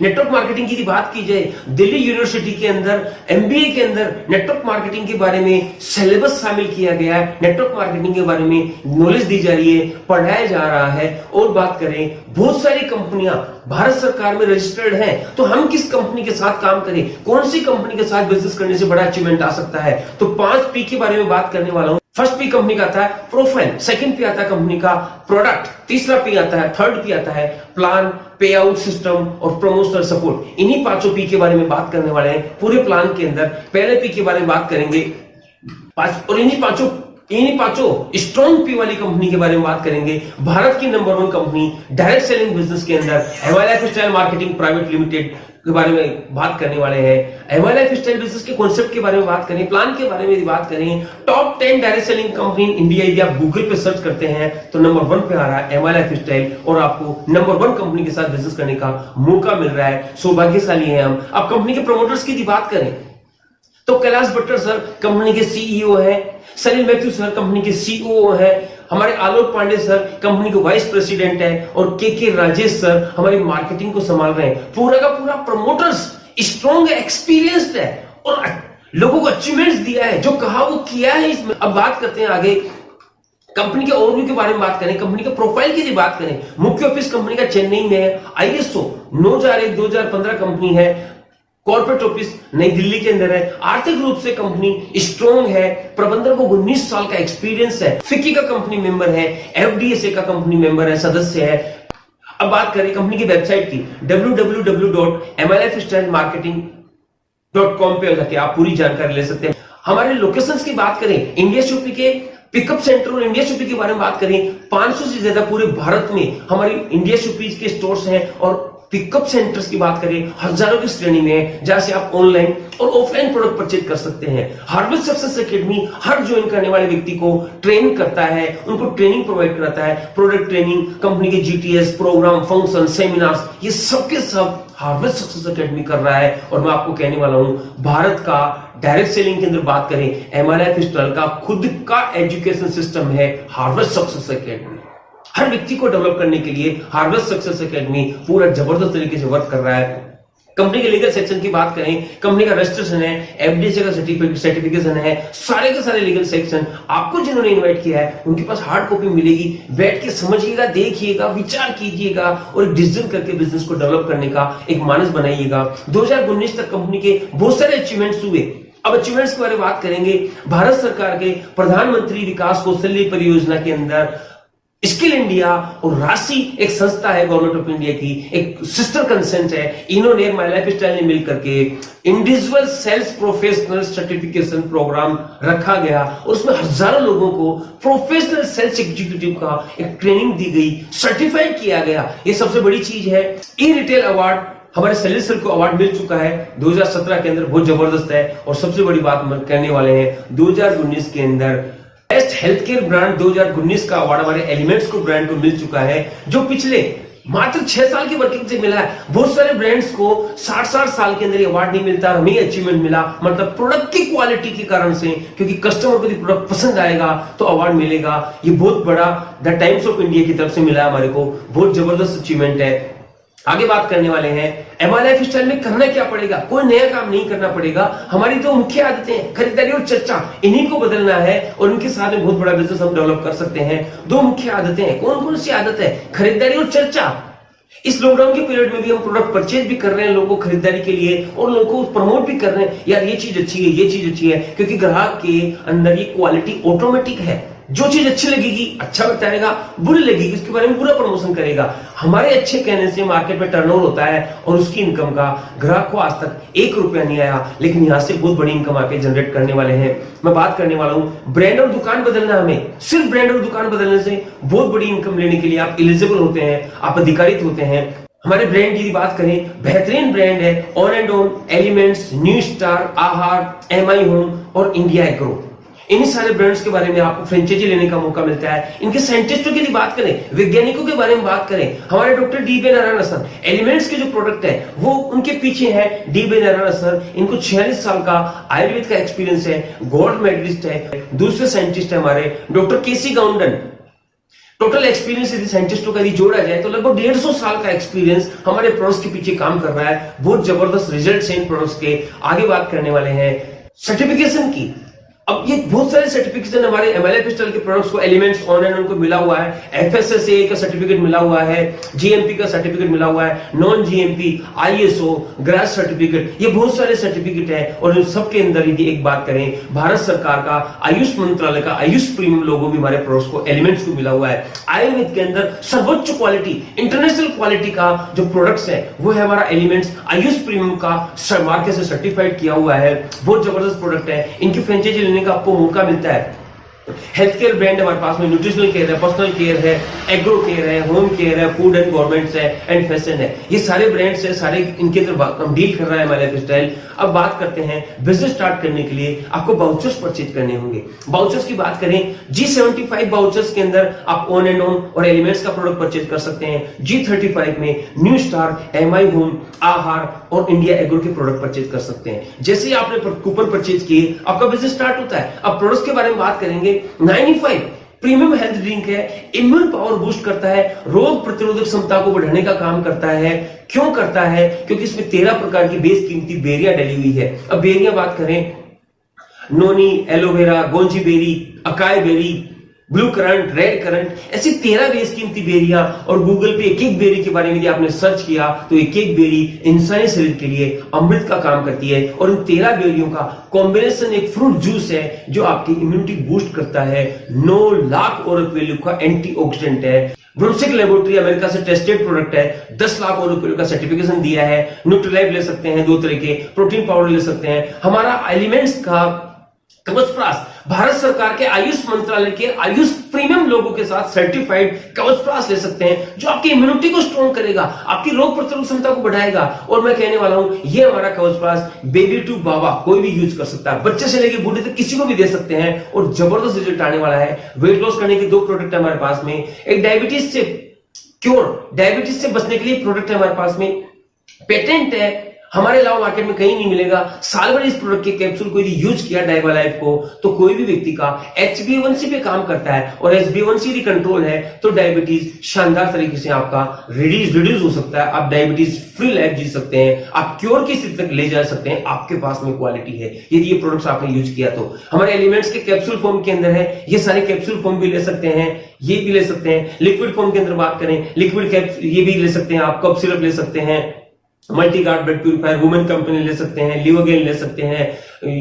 नेटवर्क मार्केटिंग की बात की जाए, दिल्ली यूनिवर्सिटी के अंदर एमबीए के अंदर नेटवर्क मार्केटिंग के बारे में सिलेबस शामिल किया गया है, नेटवर्क मार्केटिंग के बारे में नॉलेज दी जा रही है, पढ़ाया जा रहा है। और बात करें, बहुत सारी कंपनियां भारत सरकार में रजिस्टर्ड हैं, तो हम किस कंपनी के साथ काम करें, कौन सी कंपनी के साथ बिजनेस करने से बड़ा अचीवमेंट आ सकता है? तो 5 पी के बारे में बात करने वाला हूं। फर्स्ट पी कंपनी का आता है प्रोफाइल, सेकंड पी आता है कंपनी का प्रोडक्ट, तीसरा पी आता है, थर्ड पी आता है प्लान, पे आउट सिस्टम और प्रमोशनल सपोर्ट। इन्हीं 5 पी के बारे में बात करने वाले हैं पूरे प्लान के अंदर। पहले पी के बारे में बात करेंगे और इन्हीं 5 इन्हीं पांचों स्ट्रॉन्ग पी वाली कंपनी के बारे में बात करेंगे। भारत की number 1 company direct selling business के अंदर MI lifestyle marketing private limited के बारे में बात करने वाले हैं। एमआई लाइफस्टाइल बिजनेस के कॉन्सेप्ट के बारे में बात करें, प्लान के बारे में बात करें। Top 10 direct selling company in India यदि आप गूगल पे सर्च करते हैं तो नंबर 1 पे आ रहा है एमआई लाइफस्टाइल, और आपको नंबर 1 कंपनी के साथ बिजनेस करने का मौका मिल रहा है। सौभाग्यशाली हैं हम। अब कंपनी के प्रमोटर्स की बात करें तो कैलाश भट्टर सर कंपनी के सीईओ है, सलील मैथ्यू सर कंपनी के सीईओ है, हमारे आलोक पांडे सर कंपनी के वाइस प्रेसिडेंट है, और के राजेश सर हमारी मार्केटिंग को संभाल रहे हैं। पूरा का पूरा प्रमोटर्स स्ट्रॉन्ग है, एक्सपीरियंस्ड है और लोगों को अचीवमेंट्स दिया है, जो कहा वो किया है इसमें। अब बात करते हैं आगे कंपनी के ओवरव्यू के बारे में बात करें, कंपनी के प्रोफाइल की बात करें। मुख्य ऑफिस कंपनी का चेन्नई में है, ISO 9001-2015 कंपनी है, कॉर्पोरेट ऑफिस नई दिल्ली के अंदर है। आर्थिक रूप से कंपनी स्ट्रॉन्ग है, प्रबंधन को 19 साल का एक्सपीरियंस है, फिक्की का कंपनी मेंबर है, FDSA का कंपनी मेंबर है, सदस्य है। अब बात करें कंपनी की वेबसाइट की www.milaifestylemarketing.com पे जाके आप पूरी जानकारी ले सकते हैं। हमारे लोकेशंस की बात करें, इंडिया शॉपी के पिकअप सेंटर और इंडिया शॉपी के बारे में बात करें, 500 से ज्यादा पूरे भारत में हमारी इंडिया शॉपीज के स्टोर्स हैं, और पिकअप सेंटर्स की बात करें हजारों की श्रेणी में, जहां से आप ऑनलाइन और ऑफलाइन प्रोडक्ट परचेज कर सकते हैं। हार्वेस्ट सक्सेस एकेडमी हर ज्वाइन करने वाले व्यक्ति को ट्रेन करता है, उनको ट्रेनिंग प्रोवाइड कराता है, प्रोडक्ट ट्रेनिंग, कंपनी के GTS प्रोग्राम, फंक्शन, सेमिनार्स, ये सब के सब हार्वेस्ट सक्सेस एकेडमी कर रहा है। और मैं आपको कहने वाला हूं, भारत का डायरेक्ट सेलिंग के अंदर बात करें, एमआई लाइफस्टाइल का खुद का एजुकेशन सिस्टम है हार्वेस्ट सक्सेस एकेडमी। हर व्यक्ति को डेवलप करने के लिए हार्वेस्ट सक्सेस एकेडमी पूरा जबरदस्त तरीके से वर्क कर रहा है। कंपनी के लीगल सेक्शन की बात करें, कंपनी का रजिस्ट्रेशन है, FDSA का सर्टिफिकेशन है, सारे के सारे लीगल सेक्शन। आपको जिन्होंने इनवाइट किया है उनके पास हार्ड कॉपी मिलेगी, बैठ के समझिएगा, देखिएगा, विचार कीजिएगा और एक डिसीजन करके बिजनेस को डेवलप करने का एक मानस बनाइएगा। 2019 तक कंपनी के बहुत सारे अचीवमेंट्स हुए। अब अचीवमेंट्स के बारे में बात करेंगे। भारत सरकार के प्रधानमंत्री विकास कौशल्य परियोजना के अंदर स्किल इंडिया और राशि एक संस्था है गवर्नमेंट ऑफ इंडिया की, एक सिस्टर कंसेंट है, इन्होंने एमआई लाइफस्टाइल ने मिलकर के individual sales professional certification program रखा गया, और उसमें हजारों लोगों को प्रोफेशनल सेल्स एग्जीक्यूटिव का एक ट्रेनिंग दी गई, सर्टिफाइड किया गया। ये सबसे बड़ी चीज है। ई रिटेल अवार्ड हमारे सलील सर को अवार्ड मिल चुका है 2017 के अंदर, बहुत जबरदस्त है। और सबसे बड़ी बात कहने वाले हैं, 2019 के अंदर बेस्ट हेल्थ केयर ब्रांड 2019 का अवार्ड हमारे एलिमेंट्स को ब्रांड को मिल चुका है, जो पिछले मात्र 6 साल की वर्किंग से मिला है। बहुत सारे ब्रांड्स को 60 साल के अंदर अवार्ड नहीं मिलता, हमें अचीवमेंट मिला, मतलब प्रोडक्ट की क्वालिटी के कारण से, क्योंकि कस्टमर को यदि प्रोडक्ट पसंद आएगा तो अवार्ड मिलेगा। ये बहुत बड़ा द टाइम्स ऑफ इंडिया की तरफ से मिला हमारे को, बहुत जबरदस्त अचीवमेंट है। आगे बात करने वाले हैं, एमआई लाइफस्टाइल में करना क्या पड़ेगा, कोई नया काम नहीं करना पड़ेगा। हमारी 2 मुख्य आदतें हैं, खरीदारी और चर्चा, इन्हीं को बदलना है और इनके साथ में बहुत बड़ा बिजनेस हम डेवलप कर सकते हैं। 2 मुख्य आदतें हैं, कौन कौन सी आदत है, खरीदारी और चर्चा। इस लॉकडाउन के पीरियड में भी हम प्रोडक्ट परचेज भी कर रहे हैं लोगों को खरीदारी के लिए, और लोगों को प्रमोट भी कर रहे हैं, यार ये चीज अच्छी है, ये चीज अच्छी है, क्योंकि ग्राहक के अंदर ये क्वालिटी ऑटोमेटिक है। जो चीज अच्छी लगेगी अच्छा बताएगा, बुरी लगेगी उसके बारे में बुरा प्रमोशन करेगा। हमारे अच्छे कहने से मार्केट में टर्नओवर होता है, और उसकी इनकम का ग्राहक को आज तक 1 रुपया नहीं आया, लेकिन यहां से बहुत बड़ी इनकम आके जनरेट करने वाले हैं। मैं बात करने वाला हूं ब्रांड और दुकान बदलना। हमें सिर्फ ब्रांड और दुकान बदलने से बहुत बड़ी इनकम लेने के लिए आप एलिजिबल होते हैं, आप अधिकारित होते हैं। हमारे ब्रांड की बात करें, बेहतरीन ब्रांड है on and on, elements, new star, आहार, एमआई होम और इंडिया एग्रो। इन सारे ब्रांड्स के बारे में आपको फ्रेंचाइजी लेने का मौका मिलता है। इनके साइंटिस्टों की बात करें, वैज्ञानिकों के बारे में बात करें, हमारे doctor DB. Narayan sir, elements के जो प्रोडक्ट है वो उनके पीछे है डी.बी. नारायण सर। इनको 46 साल का आयुर्वेद का एक्सपीरियंस है, गोल्ड मेडलिस्ट है। दूसरे साइंटिस्ट है हमारे डॉक्टर के.सी. गाउंडन। टोटल एक्सपीरियंस यदि साइंटिस्टों का यदि जोड़ा जाए तो लगभग 150 साल का एक्सपीरियंस हमारे प्रोडक्ट्स के पीछे काम कर रहा है। बहुत जबरदस्त रिजल्ट है इन प्रोडक्ट्स के। आगे बात करने वाले हैं सर्टिफिकेशन की। अब ये बहुत सारे सर्टिफिकेशन हमारे एमआई लाइफस्टाइल के प्रोडक्ट्स को, एलिमेंट्स ऑन एंड उनको मिला हुआ है, FSSAI का सर्टिफिकेट मिला हुआ है, GMP का सर्टिफिकेट मिला हुआ है, non GMP, ISO, grass certificate, ये बहुत सारे सर्टिफिकेट है। और इन सबके अंदर यदि एक बात करें, भारत सरकार का आयुष मंत्रालय का आयुष प्रीमियम लोगो भी हमारे प्रोडक्ट्स को, एलिमेंट्स को मिला हुआ है। आयुर्वेद के अंदर सर्वोच्च क्वालिटी, इंटरनेशनल क्वालिटी का जो प्रोडक्ट्स है वो है हमारा एलिमेंट्स, आयुष प्रीमियम का मार्केट से सर्टिफाइड किया हुआ है। बहुत जबरदस्त प्रोडक्ट है, इनकी फ्रेंचाइजी लेने का आपको मौका मिलता है। हेल्थ केयर ब्रांड हमारे पास में न्यूट्रिशनल केयर है, पर्सनल केयर है, एग्रो केयर है, होम केयर है, फूड एंड गवर्नमेंट्स है, एंड फैशन है। ये सारे ब्रांड्स है, सारे इनके अंदर हम डील कर रहा है माय लाइफ स्टाइल। अब बात करते हैं बिजनेस स्टार्ट करने के लिए आपको बाउचर्स परचेज करने होंगे। बाउचर्स की बात करें, G75 बाउचर्स के अंदर आप ऑन एंड ऑन और एलिमेंट्स का प्रोडक्ट परचेज कर सकते हैं। G35 में न्यू स्टार, MI होम, आहार और इंडिया एग्रो के प्रोडक्ट परचेज कर सकते हैं। जैसे ही आपने कूपन परचेज किए आपका बिजनेस स्टार्ट होता है। अब प्रोडक्ट्स के बारे में बात करेंगे, 95 प्रीमियम हेल्थ ड्रिंक है, इम्यून पावर बूस्ट करता है, रोग प्रतिरोधक क्षमता को बढ़ाने का काम करता है। क्यों करता है? क्योंकि इसमें 13 प्रकार की बेस कीमती बेरियां डली हुई है। अब बेरियां बात करें, noni, aloe vera, goji berry, acai berry, blue currant, red currant, ऐसी 13 बेस कीमती बेरियां। और गूगल पे एक एक बेरी के बारे में यदि आपने सर्च किया तो एक एक बेरी इंसानी शरीर के लिए अमृत का काम करती है। और इन 13 बेरियों का कॉम्बिनेशन एक फ्रूट जूस है जो आपकी इम्यूनिटी बूस्ट करता है। 9 लाख औरत वैल्यू का एंटीऑक्सीडेंट है। ब्रूमस्टिक लेबोरेटरी अमेरिका से टेस्टेड प्रोडक्ट है, 10 लाख औरत वैल्यू का सर्टिफिकेशन दिया है। न्यूट्रीलाइफ ले सकते हैं 2 तरह के, प्रोटीन पाउडर ले सकते हैं। हमारा एलिमेंट्स का कवचप्राश भारत सरकार के आयुष मंत्रालय के आयुष प्रीमियम लोगों के साथ सर्टिफाइड कवचप्राश ले सकते हैं जो आपकी इम्यूनिटी को स्ट्रॉन्ग करेगा, आपकी रोग प्रतिरोधक क्षमता को बढ़ाएगा। और मैं कहने वाला हूं ये हमारा कवचप्राश बेबी टू बाबा कोई भी यूज कर सकता है, बच्चे से लेकर बूढ़े तक किसी को भी दे सकते हैं और जबरदस्त रिजल्ट आने वाला है। वेट लॉस करने के 2 प्रोडक्ट है हमारे पास में। एक डायबिटीज से क्योर, डायबिटीज से बचने के लिए प्रोडक्ट है हमारे पास में, पेटेंट है, हमारे अलावा मार्केट में कहीं नहीं मिलेगा। साल भर इस प्रोडक्ट के कैप्सूल को यदि यूज किया डाइवा लाइफ को तो कोई भी व्यक्ति का HbA1c पे काम करता है और HbA1c यदि कंट्रोल है तो डायबिटीज शानदार तरीके से आपका रिड्यूस हो सकता है। आप डायबिटीज फ्री लाइफ जी सकते हैं, आप क्योर की स्थिति तक ले जा सकते हैं। आपके पास में क्वालिटी है यदि ये प्रोडक्ट्स आपने यूज किया तो। हमारे एलिमेंट्स के कैप्सूल फॉर्म के अंदर है, ये सारे कैप्सूल फॉर्म भी ले सकते हैं, ये भी ले सकते हैं। लिक्विड फॉर्म के अंदर बात करें, लिक्विड कैप्सूल ये भी ले सकते हैं, आप कप सिरप ले सकते हैं, multi guard blood purifier women company ले सकते हैं, लिवोगेन ले सकते हैं,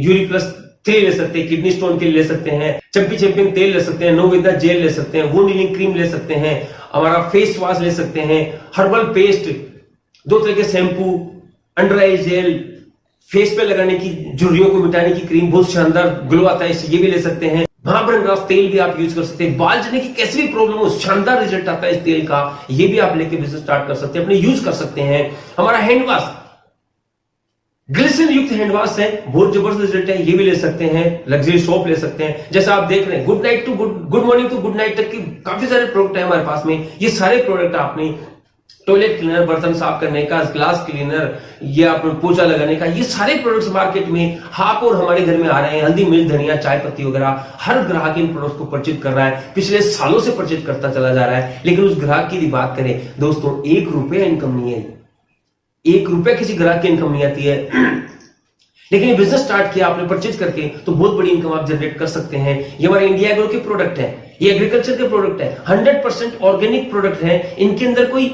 URI+3 ले सकते हैं, किडनी स्टोन के लिए ले सकते हैं, चंपी चैंपियन तेल ले सकते हैं, नोविदा जेल ले सकते हैं, वुंड हीलिंग क्रीम ले सकते हैं, हमारा फेस वॉश ले सकते हैं, हर्बल पेस्ट, 2 तरह के शैम्पू, अंडर आई जेल, फेस पे लगाने की झुर्रियों को मिटाने की क्रीम, बहुत शानदार ग्लो आता है, ये भी ले सकते हैं। महाभृंगास तेल भी आप यूज कर सकते हैं। बाल झड़ने की कैसी भी प्रॉब्लम हो, शानदार रिजल्ट आता है इस तेल का, ये भी आप लेके बिजनेस स्टार्ट कर सकते हैं, अपने यूज कर सकते हैं। हमारा हैंड वॉश, ग्लिसरीन युक्त हैंड वॉश है, बहुत जबरदस्त रिजल्ट है, ये भी ले सकते हैं। लग्जरी सोप ले सकते हैं, जैसा आप देख रहे हैं good night to good morning to good night तक की काफी सारे प्रोडक्ट है हमारे पास में। ये सारे प्रोडक्ट आपने टॉयलेट क्लीनर, बर्तन साफ करने का, ग्लास क्लीनर, ये आपने पोछा लगाने का, ये सारे प्रोडक्ट्स मार्केट में हाफ और हमारे घर में आ रहे हैं। हल्दी, मिर्च, धनिया, चाय पत्ती वगैरह, हर ग्राहक इन प्रोडक्ट्स को परचेज कर रहा है, पिछले सालों से परचेज करता चला जा रहा है। लेकिन उस ग्राहक की बात करें दोस्तों, 1 रुपया इनकम नहीं है, 1 रुपया किसी ग्राहक की इनकम नहीं आती है। लेकिन ये बिजनेस स्टार्ट किया आपने परचेज करके तो बहुत बड़ी इनकम आप जनरेट कर सकते हैं। ये हमारे इंडिया एग्रो के प्रोडक्ट है, ये एग्रीकल्चर के प्रोडक्ट है, 100% ऑर्गेनिक प्रोडक्ट है। इनके अंदर कोई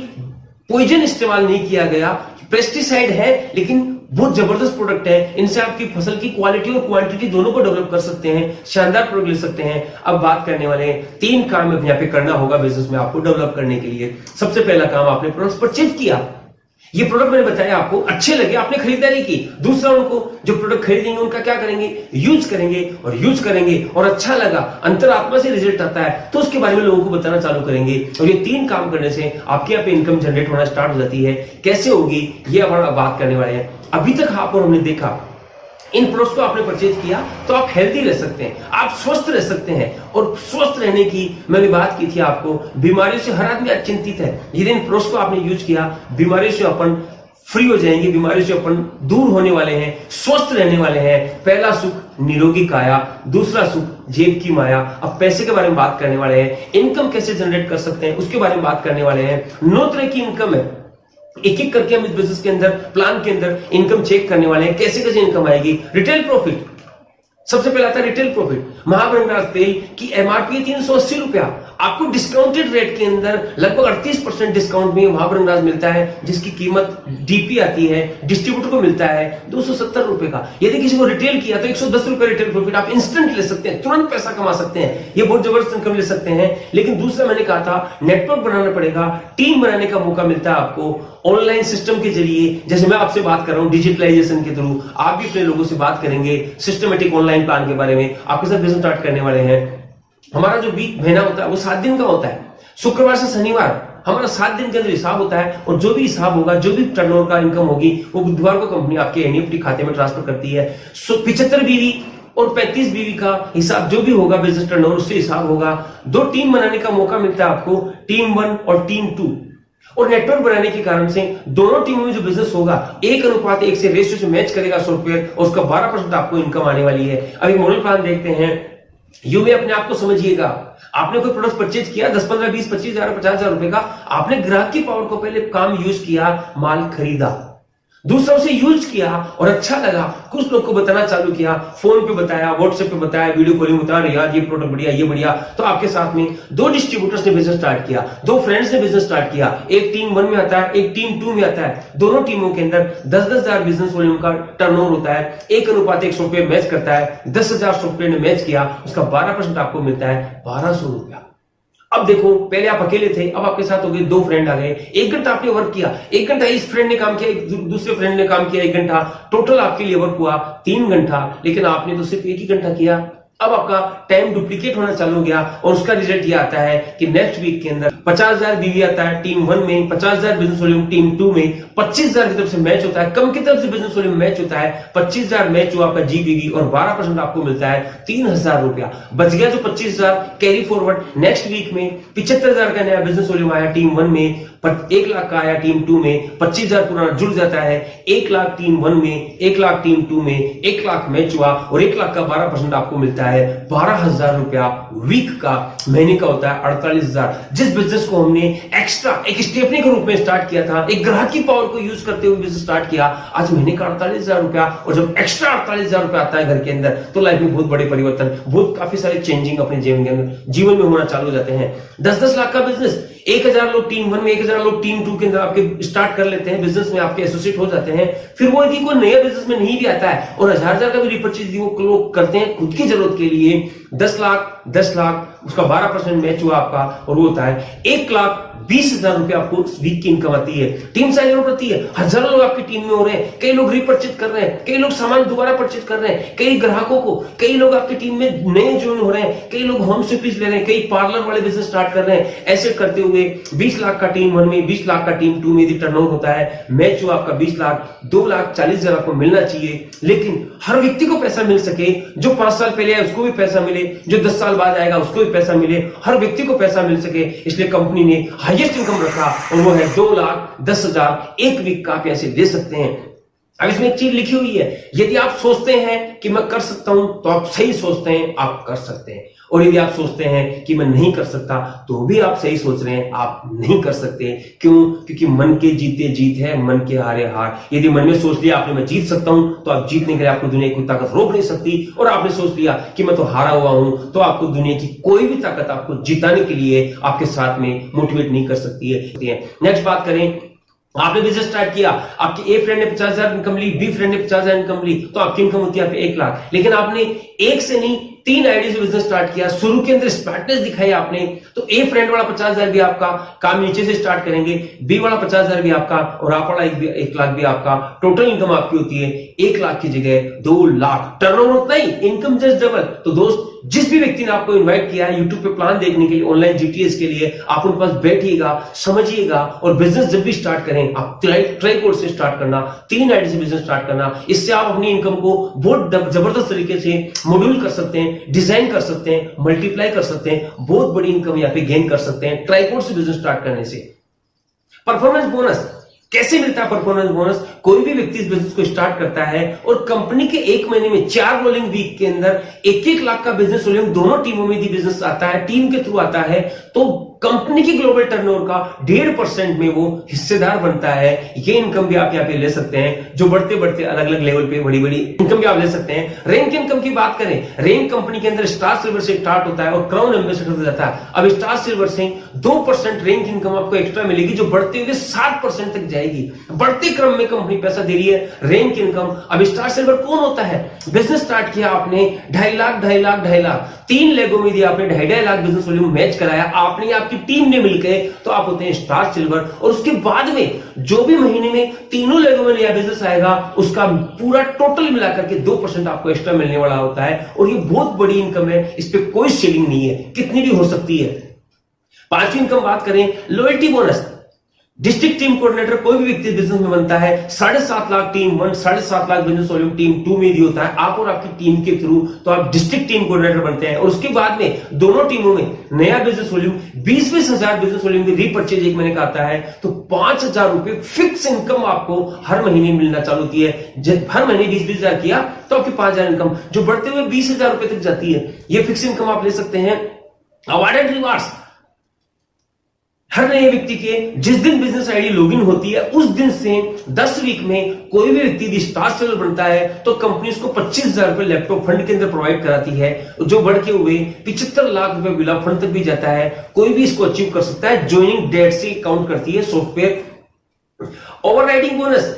पॉइजन इस्तेमाल नहीं किया गया, पेस्टिसाइड है लेकिन बहुत जबरदस्त प्रोडक्ट है। इनसे आपकी फसल की क्वालिटी और क्वांटिटी दोनों को डेवलप कर सकते हैं, शानदार प्रोडक्ट ले सकते हैं। अब बात करने वाले हैं 3 काम यहाँ पे करना होगा बिजनेस में आपको डेवलप करने के लिए। सबसे पहला काम, आपने प्रोडक्ट परचेज किया, ये प्रोडक्ट मैंने बताया आपको अच्छे लगे, आपने खरीदारी की। दूसरा, उनको जो प्रोडक्ट खरीदेंगे उनका क्या करेंगे, यूज करेंगे और अच्छा लगा, अंतरात्मा से रिजल्ट आता है तो उसके बारे में लोगों को बताना चालू करेंगे। और ये 3 काम करने से आपके यहाँ पे इनकम जनरेट होना स्टार्ट हो जाती है। कैसे होगी ये अब बात करने वाले हैं। अभी तक आप और हमने देखा, इन प्रोडक्ट्स को आपने परचेज किया तो आप हेल्दी रह सकते हैं, आप स्वस्थ रह सकते हैं। और स्वस्थ रहने की मैंने बात की थी आपको, बीमारियों से हर आदमी चिंतित है। यदि इन प्रोडक्ट्स को आपने यूज किया, बीमारियों से अपन फ्री हो जाएंगे, बीमारियों से अपन दूर होने वाले हैं, स्वस्थ रहने वाले हैं। पहला सुख निरोगी काया, दूसरा सुख जेब की माया। अब पैसे के बारे में बात करने वाले हैं, इनकम कैसे जनरेट कर सकते हैं उसके बारे में बात करने वाले हैं। 9 तरह की इनकम है, एक एक करके हम इस बिजनेस के अंदर, प्लान के अंदर इनकम चेक करने वाले हैं, कैसे कैसे इनकम आएगी। रिटेल प्रॉफिट, सबसे पहला आता है रिटेल प्रॉफिट। महाभृंगास तेल की MRP 380 रुपया, आपको डिस्काउंटेड रेट के अंदर लगभग 38% डिस्काउंट में महाभृंगास मिलता है, जिसकी कीमत DP आती है, डिस्ट्रीब्यूटर को मिलता है 270 रुपए का। यदि किसी को रिटेल किया तो 110 रुपए रिटेल प्रॉफिट, आप इंस्टेंट ले सकते हैं, तुरंत पैसा कमा सकते हैं, ये बहुत जबरदस्त इनकम ले सकते हैं। लेकिन दूसरा मैंने कहा था, नेटवर्क बनाना पड़ेगा, टीम बनाने का मौका मिलता है आपको ऑनलाइन सिस्टम के जरिए। जैसे मैं आपसे बात कर रहा हूं डिजिटलाइजेशन के थ्रू, आप भी अपने लोगों से बात करेंगे सिस्टमेटिक ऑनलाइन प्लान के बारे में, आपके साथ बिजनेस स्टार्ट करने वाले हैं। हमारा जो वीक महीना होता है वो 7 दिन का होता है। शुक्रवार से शनिवार हमारा 7 दिन के अंदर हिसाब होता है, और जो भी हिसाब होगा, जो भी टर्नओवर का इनकम होगी, वो बुधवार को कंपनी आपके एनईएफटी खाते में ट्रांसफर करती है। 75 बीवी और 35 बीवी का हिसाब जो भी होगा बिजनेस टर्नओवर, उससे हिसाब होगा। 2 टीम बनाने का मौका मिलता है आपको, टीम 1 और टीम 2, और नेटवर्क बनाने के कारण से दोनों टीमों में जो बिजनेस होगा 1:1 से रेशियो से मैच करेगा सॉफ्टवेयर, और उसका 12% आपको इनकम आने वाली है। अभी मॉडल प्लान देखते हैं। यू में अपने आप को समझिएगा, आपने कोई प्रोडक्ट परचेज किया 10, 15, 20, 25 हजार, 50 हजार रुपए का, आपने ग्राहक की पावर को पहले काम यूज किया, माल खरीदा, दूसरों से यूज किया और अच्छा लगा, कुछ लोग को बताना चालू किया, फोन पे बताया, व्हाट्सएप पे बताया, वीडियो कॉलिंग बताया, यार ये प्रोडक्ट बढ़िया, ये बढ़िया, तो आपके साथ में 2 डिस्ट्रीब्यूटर्स ने बिजनेस स्टार्ट किया, 2 फ्रेंड्स ने बिजनेस स्टार्ट किया, एक टीम 1 में आता है, एक टीम 2 में आता है। दोनों टीमों के अंदर 10-10 हजार बिजनेस वॉल्यूम का टर्नओवर होता है, 1:1 सॉफ्टवेयर मैच करता है, 10,000 सॉफ्टवेयर ने मैच किया, उसका 12% आपको मिलता है 1200 रुपया। अब देखो, पहले आप अकेले थे, अब आपके साथ हो गए 2 फ्रेंड आ गए, 1 घंटा आपने वर्क किया, 1 घंटा इस फ्रेंड ने काम किया, दूसरे फ्रेंड ने काम किया 1 घंटा, टोटल आपके लिए वर्क हुआ 3 घंटा, लेकिन आपने तो सिर्फ 1 ही घंटा किया। अब आपका टाइम डुप्लीकेट होना चालू हो गया, और उसका रिजल्ट ये आता है कि नेक्स्ट वीक के अंदर 50,000 बीवी आता है टीम 1 में, 50,000 बिजनेस वॉल्यूम टीम 2 में, 25,000 की तरफ से मैच होता है, कम की तरफ से बिजनेस वॉल्यूम मैच होता है, 25,000 मैच हुआ आपका जी बीवी, और 12% आपको मिलता है 3,000 रुपया। बच गया जो 25,000 कैरी फॉरवर्ड, नेक्स्ट वीक में 75,000 का नया बिजनेस वॉल्यूम आया टीम 1 में, 1 लाख का आया टीम 2 में, 25,000 पुराना जुड़ जाता है, 1 लाख टीम 1 में, 1 लाख टीम 2 में, 1 लाख मैच हुआ, और 1 लाख का 12% आपको मिलता है 12,000 रुपया वीक का, महीने का होता है 48,000। जिस बिजनेस को हमने एक्स्ट्रा एक स्टेपनी के रूप में स्टार्ट किया था, एक ग्राहक की पावर को यूज करते हुए बिजनेस स्टार्ट किया, आज महीने का 48,000 रुपया, और जब एक्स्ट्रा 48,000 रुपया आता है घर के अंदर, तो लाइफ में बहुत बड़े परिवर्तन, बहुत काफी सारे चेंजिंग अपने जीवन में होना चालू हो जाते हैं। 10-10 लाख का बिजनेस, 1,000 लोग टीम 1 में, 1,000 लोग टीम 2 के अंदर आपके स्टार्ट कर लेते हैं, बिजनेस में आपके एसोसिएट हो जाते हैं। फिर वो यदि कोई नया बिजनेस में नहीं भी आता है, और 1,000 का भी रिपर्चेज वो लोग करते हैं खुद की जरूरत के लिए, 10 लाख, उसका 12% मैच हुआ आपका, और वो होता है 1,20,000 रुपए आपको वीक की इनकम आती है। टीम साइज बढ़ती है, हजारों लोग आपकी टीम में हो रहे हैं, कई लोग रिपर्चेज कर रहे हैं, कई लोग सामान दोबारा परचेज कर रहे हैं, कई ग्राहकों को, कई लोग आपकी टीम में नए ज्वाइन हो रहे हैं, कई लोग होम सर्विस ले रहे हैं, कई पार्लर वाले बिजनेस स्टार्ट कर रहे हैं। ऐसे करते हुए 20 लाख का टीम 1 में, 20 लाख का टीम 2 में यदि टर्नओवर होता है, मैच हुआ आपका 20 लाख, 2,40,000 आपको मिलना चाहिए। लेकिन हर व्यक्ति को पैसा मिल सके, जो 5 साल पहले आया उसको भी पैसा मिले, जो 10 साल बाद आएगा उसको भी पैसा मिले, हर व्यक्ति को पैसा मिल सके, इसलिए कंपनी ने हाईएस्ट इनकम रखा, और वो है 2,10,000 एक वीक का आप ऐसे दे सकते हैं। अब इसमें एक चीज लिखी हुई है, यदि आप सोचते हैं कि मैं कर सकता हूं, तो आप सही सोचते हैं, आप कर सकते हैं, और यदि आप सोचते हैं कि मैं नहीं कर सकता, तो भी आप सही सोच रहे हैं, आप नहीं कर सकते। क्यों? क्योंकि मन के जीते जीत है, मन के हारे हार। यदि मन में सोच लिया आपने मैं जीत सकता हूं, तो आप जीतने के लिए आपको दुनिया की कोई ताकत रोक नहीं सकती, और आपने सोच लिया कि मैं तो हारा हुआ हूं, तो आपको दुनिया की कोई भी ताकत आपको जिताने के लिए आपके साथ में मोटिवेट नहीं कर सकती है। नेक्स्ट बात करें, आपने बिजनेस स्टार्ट किया, आपके ए फ्रेंड ने 50,000 इनकम ली, बी फ्रेंड ने 50,000 इनकम ली, तो आपकी इनकम होती है 1 लाख। लेकिन आपने एक से नहीं 3 आईडी से बिजनेस स्टार्ट किया, शुरू के अंदर स्मार्टनेस दिखाई आपने, तो ए फ्रेंड वाला 50,000 भी आपका, काम नीचे से स्टार्ट करेंगे, बी वाला 50,000 भी आपका, और आप वाला 1 लाख भी आपका। टोटल इनकम आपकी होती है 1 लाख की जगह 2 लाख। टर्नओवर उतना ही, इनकम जस्ट डबल। तो दोस्त, जिस भी व्यक्ति ने आपको इन्वाइट किया है यूट्यूब पे प्लान देखने के लिए, ऑनलाइन जीटीएस के लिए, आप उनके पास बैठिएगा, समझिएगा, और बिजनेस जब भी स्टार्ट करें, आप ट्राई कोर्स से स्टार्ट करना, 3 आईडी से बिजनेस स्टार्ट करना। इससे आप अपनी इनकम को बहुत जबरदस्त तरीके से मॉड्यूल कर सकते हैं, डिजाइन कर सकते हैं, मल्टीप्लाई कर सकते हैं, बहुत बड़ी इनकम यहाँ पे गेन कर सकते हैं ट्राई कोर्स से बिजनेस स्टार्ट करने से। परफॉर्मेंस बोनस कैसे मिलता है? परफॉर्मेंस बोनस, कोई भी व्यक्ति इस बिजनेस को स्टार्ट करता है, और कंपनी के 1 महीने में 4 रोलिंग वीक के अंदर 1-1 लाख का बिजनेस वॉल्यूम दोनों टीमों में बिजनेस आता है, टीम के थ्रू आता है, तो कंपनी की ग्लोबल टर्नओवर का 1.5% में वो हिस्सेदार बनता है। ये इनकम भी आप यहाँ पे ले सकते हैं, जो बढ़ते बढ़ते अलग अलग लेवल पे बड़ी बड़ी इनकम भी आप ले सकते हैं। रैंक इनकम की बात करें, रैंक कंपनी के अंदर स्टार सिल्वर से स्टार्ट होता है और क्राउन एम्बेसडर हो जाता है। अब स्टार सिल्वर से 2% रैंक इनकम आपको एक्स्ट्रा मिलेगी, जो बढ़ते हुए 7% तक जाएगी। बढ़ते क्रम में कंपनी पैसा दे रही है, रैंक इनकम। अब स्टार सिल्वर कौन होता है? बिजनेस स्टार्ट किया आपने 2.5 लाख 3 लेगों में दिया आपने 2.5 लाख बिजनेस वॉल्यूम मैच कराया आपने, आपकी टीम ने मिलकर, तो आप होते हैं स्टार सिल्वर। और उसके बाद में जो भी महीने में तीनों लेगों में नया बिजनेस आएगा उसका पूरा टोटल मिलाकर के 2% आपको एक्स्ट्रा मिलने वाला होता है। और ये बहुत बड़ी इनकम है, इस पे कोई सेलिंग नहीं है, कितनी भी हो सकती है। पांचवी इनकम बात करें, loyalty bonus. District team coordinator कोई भी व्यक्ति बिजनेस में बनता है, 7.5 lakh team 1, 7.5 lakh business volume team 2 में दिया होता है आप और आपकी टीम के थ्रू, तो आप डिस्ट्रिक्ट टीम कोऑर्डिनेटर बनते हैं। और उसके बाद में दोनों टीमों में नया बिजनेस वॉल्यूम 20-20 हजार बिजनेस वॉल्यूम की रीपर्चेज एक महीने का आता है, तो 5,000 रुपए फिक्स इनकम आपको हर महीने मिलना चालू होती है। जब हर महीने 20-20 हजार किया तो आपकी 5,000 इनकम जो बढ़ते हुए 20,000 रुपए तक जाती है, ये फिक्स इनकम आप ले सकते हैं। अवार्डेड रिवार्ड्स, हर नए व्यक्ति के जिस दिन बिजनेस आईडी लॉगिन होती है उस दिन से 10 वीक में कोई भी व्यक्ति यदि स्टार सेलर बनता है तो कंपनी उसको 25,000 रुपए लैपटॉप फंड के अंदर प्रोवाइड कराती है, जो बढ़ के हुए 75 लाख रुपए गुलाब फंड तक भी जाता है। कोई भी इसको अचीव कर सकता है, ज्वाइनिंग डेट से काउंट करती है सॉफ्टवेयर। ओवरराइडिंग बोनस,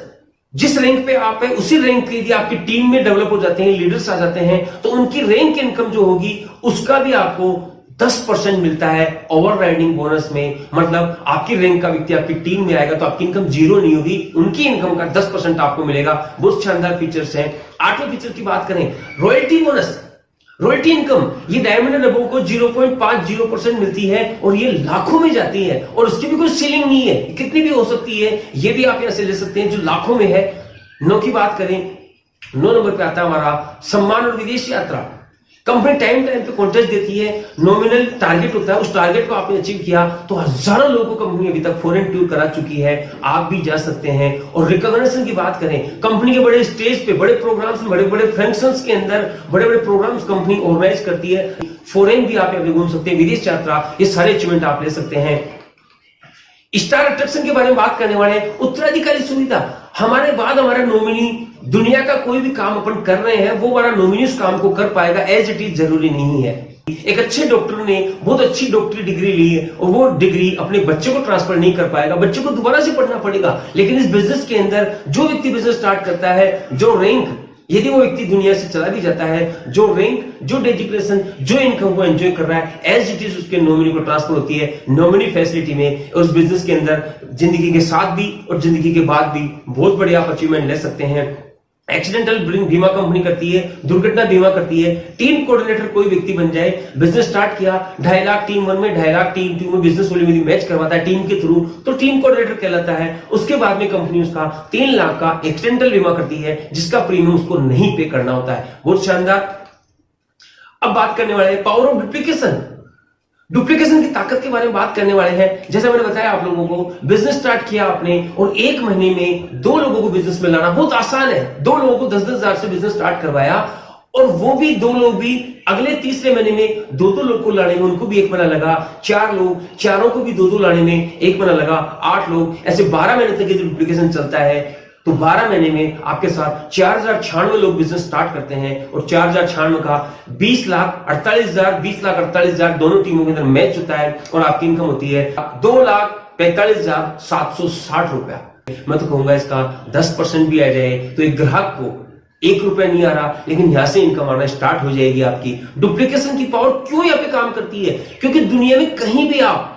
जिस रैंक पे आप है उसी रैंक पे यदि आपकी टीम में डेवलप हो जाते हैं, लीडर्स आ जाते हैं, तो उनकी रैंक इनकम जो होगी उसका भी आपको 10% मिलता है ओवर राइडिंग बोनस में। मतलब आपकी रैंक का व्यक्ति आपकी टीम में आएगा तो आपकी इनकम जीरो नहीं होगी, उनकी इनकम का 10% आपको मिलेगा। बहुत शानदार फीचर्स हैं। 8वें फीचर की बात करें, रॉयल्टी बोनस। रॉयल्टी इनकम ये डायमंड एंड अबव को 0.50% मिलती है और ये लाखों में जाती है और उसकी भी कोई सीलिंग नहीं है, कितनी भी हो सकती है, ये भी आप यहां से ले सकते हैं जो लाखों में है। 9 की बात करें, 9 नंबर पे आता है हमारा सम्मान और विदेश यात्रा। कंपनी टाइम पे कॉन्टेस्ट देती है, नॉमिनल टारगेट होता है, उस टारगेट को आपने अचीव किया तो हजारों लोगों को कंपनी अभी तक फॉरेन टूर करा चुकी है, आप भी जा सकते हैं। और रिकॉग्निशन की बात करें, कंपनी के बड़े स्टेज पे, बड़े प्रोग्राम्स में, बड़े बड़े फंक्शंस के अंदर बड़े बड़े प्रोग्राम्स कंपनी ऑर्गेनाइज करती है। फॉरेन भी आप घूम सकते हैं, विदेश यात्रा, ये सारे अचीवमेंट आप ले सकते हैं। स्टार अट्रैक्शन के बारे में बात करने वाले, उत्तराधिकारी सुविधा। हमारे बाद हमारा नॉमिनी दुनिया का कोई भी काम अपन कर रहे हैं वो हमारा नॉमिनी उस काम को कर पाएगा, एज इट इज जरूरी नहीं है। एक अच्छे डॉक्टर ने बहुत अच्छी डॉक्टरी डिग्री ली है और वो डिग्री अपने बच्चे को ट्रांसफर नहीं कर पाएगा, बच्चे को दोबारा से पढ़ना पड़ेगा। लेकिन इस बिजनेस के अंदर जो व्यक्ति बिजनेस स्टार्ट करता है, जो रैंक यदि वो व्यक्ति दुनिया से चला भी जाता है, जो रैंक, जो डेजिग्नेशन, जो इनकम को एंजॉय कर रहा है, एज इट इज उसके नॉमिनी को ट्रांसफर होती है नॉमिनी फैसिलिटी में। उस बिजनेस के अंदर जिंदगी के साथ भी और जिंदगी के बाद भी बहुत बड़े आप अचीवमेंट ले सकते हैं। एक्सीडेंटल बीमा कंपनी करती है, दुर्घटना बीमा करती है। टीम कोऑर्डिनेटर कोई व्यक्ति बन जाए, बिजनेस स्टार्ट किया 2.5 लाख टीम 1 में, 2.5 लाख टीम 2 में बिजनेस वॉल्यूम मैच करवाता है टीम के थ्रू, तो टीम कोऑर्डिनेटर कहलाता है। उसके बाद में कंपनी उसका 3 लाख का एक्सीडेंटल बीमा करती है जिसका प्रीमियम उसको नहीं पे करना होता है। बहुत शानदार। अब बात करने वाले हैं पावर ऑफ डुप्लीकेशन। डुप्लीकेशन की ताकत के बारे में बात करने वाले हैं। जैसा मैंने बताया आप लोगों को, बिजनेस स्टार्ट किया आपने और 1 महीने में 2 लोगों को बिजनेस में लाना बहुत आसान है। 2 लोगों को 10-10 हजार से बिजनेस स्टार्ट करवाया और वो भी 2 लोग भी अगले तीसरे महीने में 2-2 लोग को लाने में उनको भी 1 महीना लगा। 4 लोग, चारों को भी 2-2 लाने में 1 महीना लगा। 8 लोग, ऐसे 12 महीने तक ये डुप्लीकेशन चलता है। तो 12 महीने में आपके साथ 4,096 लोग बिजनेस स्टार्ट करते हैं और 4,096 का 20,48,000 20,48,000 दोनों टीमों के अंदर मैच होता है और आपकी इनकम होती है 2,45,760 रुपया। मैं तो कहूंगा इसका 10% भी आ जाए तो एक ग्राहक को 1 रुपया नहीं आ रहा, लेकिन यहां से इनकम आना स्टार्ट हो जाएगी आपकी। डुप्लीकेशन की पावर क्यों यहां पे काम करती है? क्योंकि दुनिया में कहीं भी आप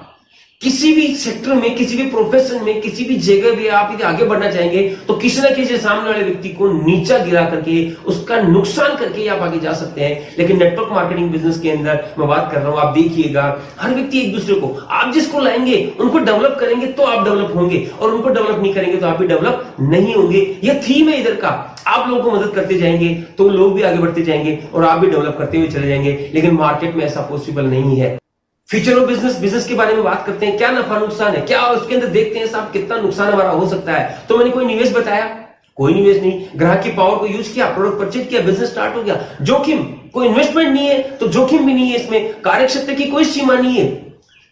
किसी भी सेक्टर में, किसी भी प्रोफेशन में, किसी भी जगह भी आप यदि आगे बढ़ना चाहेंगे तो किसी ना किसी सामने वाले व्यक्ति को नीचा गिरा करके उसका नुकसान करके आप आगे जा सकते हैं। लेकिन नेटवर्क मार्केटिंग बिजनेस के अंदर मैं बात कर रहा हूं, आप देखिएगा हर व्यक्ति एक दूसरे को, आप जिसको लाएंगे उनको डेवलप करेंगे तो आप डेवलप होंगे और उनको डेवलप नहीं करेंगे तो आप भी डेवलप नहीं होंगे। यह थीम है इधर का। आप लोगों को मदद करते जाएंगे तो लोग भी आगे बढ़ते जाएंगे और आप भी डेवलप करते हुए चले जाएंगे। लेकिन मार्केट में ऐसा पॉसिबल नहीं है। फ्यूचर ऑफ बिजनेस, बिजनेस के बारे में बात करते हैं। क्या नफा नुकसान है, क्या उसके अंदर देखते हैं साहब कितना नुकसान हमारा हो सकता है। तो मैंने कोई निवेश बताया? कोई निवेश नहीं। ग्राहक की पावर को यूज किया, प्रोडक्ट परचेज किया, बिजनेस स्टार्ट हो गया। जोखिम, कोई इन्वेस्टमेंट नहीं है तो जोखिम भी नहीं है इसमें। कार्यक्षेत्र की कोई सीमा नहीं है,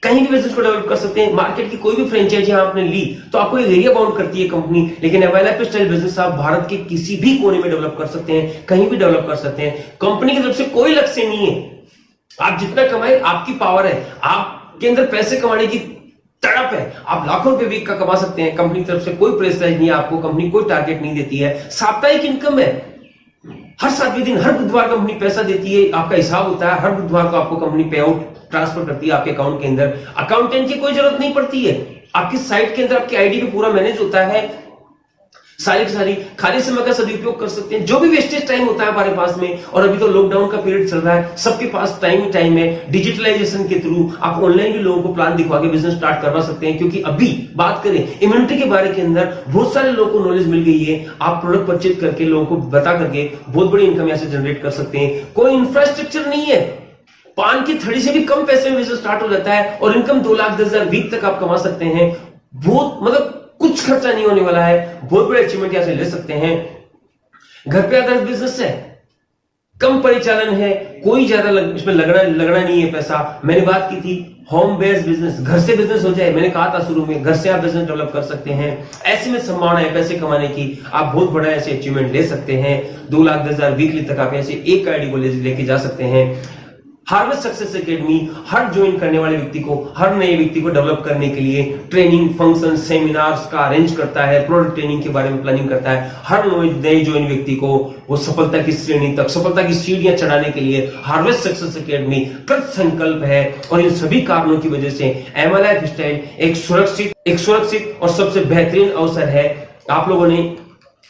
कहीं भी बिजनेस को डेवलप कर सकते हैं। मार्केट की कोई भी फ्रेंचाइजी आपने ली तो आपको एक एरिया बाउंड करती है कंपनी, लेकिन लाइफस्टाइल बिजनेस आप भारत के किसी भी कोने में डेवलप कर सकते हैं, कहीं भी डेवलप कर सकते हैं। कंपनी की तरफ से कोई लक्ष्य नहीं है। आप जितना कमाए आपकी पावर है, आपके अंदर पैसे कमाने की स्टार्टअप है, आप लाखों रुपए वीक का कमा सकते हैं। कंपनी की तरफ से कोई प्रेशराइज नहीं है आपको, कंपनी कोई टारगेट नहीं देती है, साप्ताहिक इनकम है। हर 7वें दिन, हर बुधवार कंपनी पैसा देती है, आपका हिसाब होता है, हर बुधवार को आपको कंपनी पे आउट ट्रांसफर करती है आपके अकाउंट के अंदर। अकाउंटेंट की कोई जरूरत नहीं पड़ती है, आपकी साइट के अंदर आपकी आईडी पे पूरा मैनेज होता है। सारी की सारी खाली समय का सदुपयोग कर सकते हैं, जो भी वेस्टेज टाइम होता है हमारे पास में। और अभी तो लॉकडाउन का पीरियड चल रहा है, सबके पास टाइम ही टाइम है। डिजिटलाइजेशन के थ्रू आप ऑनलाइन भी लोगों को प्लान दिखवा के बिजनेस स्टार्ट करवा सकते हैं। क्योंकि अभी बात करें इम्यूनिटी के बारे के अंदर, बहुत सारे लोगों को नॉलेज मिल गई है। आप प्रोडक्ट परचेज करके लोगों को बता करके बहुत बड़ी इनकम यहां से जनरेट कर सकते हैं। कोई इंफ्रास्ट्रक्चर नहीं है, पान की थड़ी से भी कम पैसे में बिजनेस स्टार्ट हो जाता है और इनकम 2,10,000 वीक तक आप कमा सकते हैं। बहुत मतलब कुछ खर्चा नहीं होने वाला है, बहुत बड़े अचीवमेंट यहां से ले सकते हैं। घर पे आधारित बिजनेस है, कम परिचालन है, कोई ज्यादा इसमें लगना नहीं है पैसा। मैंने बात की थी होम बेस्ड बिजनेस, घर से बिजनेस हो जाए, मैंने कहा था शुरू में, घर से आप बिजनेस डेवलप कर सकते हैं। ऐसे में संभावना है पैसे कमाने की, आप बहुत बड़ा ऐसे अचीवमेंट ले सकते हैं। 2,10,000 वीकली तक आप ऐसे एक आईडी को लेके जा सकते हैं। हार्वेस्ट सक्सेस एकेडमी हर ज्वाइन करने वाले व्यक्ति को, हर नए व्यक्ति को डेवलप करने के लिए ट्रेनिंग, फंक्शन, सेमिनार्स का अरेंज करता है, प्रोडक्ट ट्रेनिंग के बारे में प्लानिंग करता है। हर नए ज्वाइन व्यक्ति को वो सफलता की श्रेणी तक, सफलता की सीढ़ियां चढ़ाने के लिए हार्वेस्ट सक्सेस एकेडमी कृत संकल्प है। और इन सभी कारणों की वजह से एमआई लाइफस्टाइल एक सुरक्षित और सबसे बेहतरीन अवसर है। आप लोगों ने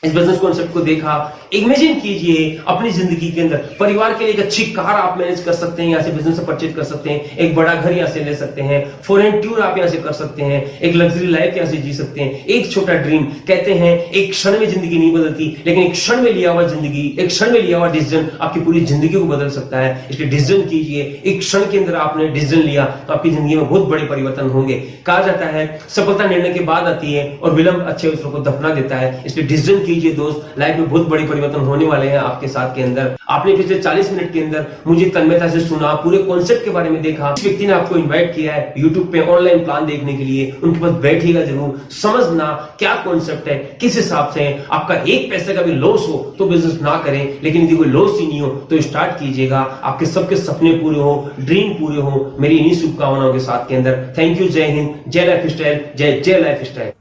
इस बिजनेस कॉन्सेप्ट को देखा, इमेजिन कीजिए अपनी जिंदगी के अंदर परिवार के लिए एक अच्छी कार आप मैनेज कर सकते हैं, यहां से बिजनेस से परचेज कर सकते हैं, एक बड़ा घर यहां से ले सकते हैं, फॉरेन टूर आप यहां से कर सकते हैं, एक लग्जरी लाइफ यहां से जी सकते हैं। एक छोटा ड्रीम, कहते हैं एक क्षण में जिंदगी नहीं बदलती, लेकिन एक क्षण में लिया हुआ जिंदगी, एक क्षण में लिया हुआ डिसीजन आपकी पूरी जिंदगी को बदल सकता है। इसलिए डिसीजन कीजिए, एक क्षण के अंदर आपने डिसीजन लिया तो आपकी जिंदगी में बहुत बड़े परिवर्तन होंगे। कहा जाता है सफलता निर्णय के बाद आती है और विलंब अच्छे अवसरों को दफना देता है। इसलिए डिसीजन कीजिए दोस्त, लाइफ में बहुत बड़े परिवर्तन होने वाले हैं आपके साथ के अंदर। आपने पिछले 40 मिनट के अंदर मुझे तन्मयता से सुना, पूरे कॉन्सेप्ट के बारे में देखा। इस व्यक्ति ने आपको इनवाइट किया है यूट्यूब पे ऑनलाइन प्लान देखने के लिए, उनके पास बैठिएगा जरूर, समझना क्या कॉन्सेप्ट है, किस हिसाब से है। आपका एक पैसे का भी लॉस हो तो बिजनेस ना करें, लेकिन यदि कोई लॉस ही नहीं हो तो स्टार्ट कीजिएगा। आपके सबके सपने पूरे हो, ड्रीम पूरे हो, मेरी इन्हीं शुभकामनाओं के साथ के अंदर। थैंक यू, जय हिंद, जय लाइफ स्टाइल, जय जय लाइफ स्टाइल।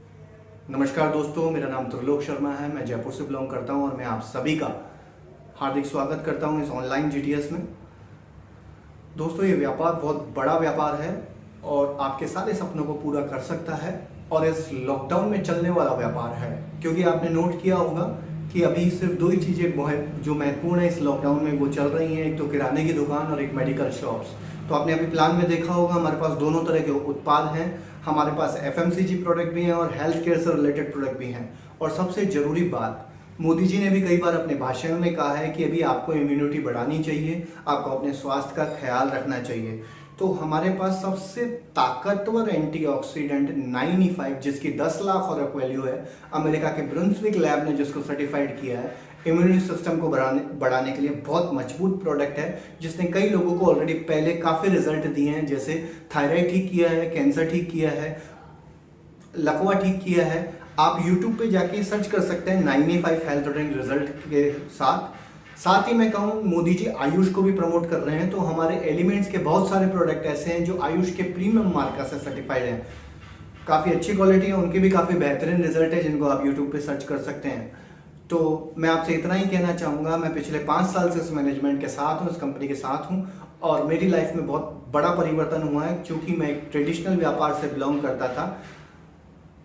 नमस्कार दोस्तों, मेरा नाम त्रिलोक शर्मा है, मैं जयपुर से बिलोंग करता हूं और मैं आप सभी का हार्दिक स्वागत करता हूं इस ऑनलाइन जीटीएस में। दोस्तों, ये व्यापार बहुत बड़ा व्यापार है और आपके सारे सपनों को पूरा कर सकता है और इस लॉकडाउन में चलने वाला व्यापार है। क्योंकि आपने नोट किया होगा कि अभी सिर्फ 2 ही चीज़ें जो महत्वपूर्ण है इस लॉकडाउन में वो चल रही हैं, एक तो किराने की दुकान और एक मेडिकल शॉप्स। तो आपने अभी प्लान में देखा होगा हमारे पास दोनों तरह के उत्पाद हैं। हमारे पास एफएमसीजी प्रोडक्ट भी हैं और हेल्थ केयर से रिलेटेड प्रोडक्ट भी हैं। और सबसे ज़रूरी बात, मोदी जी ने भी कई बार अपने भाषण में कहा है कि अभी आपको इम्यूनिटी बढ़ानी चाहिए, आपको अपने स्वास्थ्य का ख्याल रखना चाहिए। तो हमारे पास सबसे ताकतवर एंटीऑक्सीडेंट 9E5, जिसकी 10 लाख और वैल्यू है, अमेरिका के ब्रुंसविक लैब ने जिसको सर्टिफाइड किया है, इम्यूनिटी सिस्टम को बढ़ाने के लिए बहुत मजबूत प्रोडक्ट है, जिसने कई लोगों को ऑलरेडी पहले काफ़ी रिजल्ट दिए हैं। जैसे थायराइड ठीक किया है, कैंसर ठीक किया है, लकवा ठीक किया है। आप यूट्यूब पे जाके सर्च कर सकते हैं 9E5 हेल्थ ड्रिंक रिजल्ट के साथ ही मैं कहूँ मोदी जी आयुष को भी प्रमोट कर रहे हैं। तो हमारे एलिमेंट्स के बहुत सारे प्रोडक्ट ऐसे हैं जो आयुष के प्रीमियम मार्का से सर्टिफाइड हैं, काफ़ी अच्छी क्वालिटी है, उनके भी काफ़ी बेहतरीन रिजल्ट है जिनको आप यूट्यूब पे सर्च कर सकते हैं। तो मैं आपसे इतना ही कहना चाहूँगा, मैं पिछले 5 साल से इस मैनेजमेंट के साथ हूँ, इस कंपनी के साथ हूँ और मेरी लाइफ में बहुत बड़ा परिवर्तन हुआ है। क्योंकि मैं एक ट्रेडिशनल व्यापार से बिलोंग करता था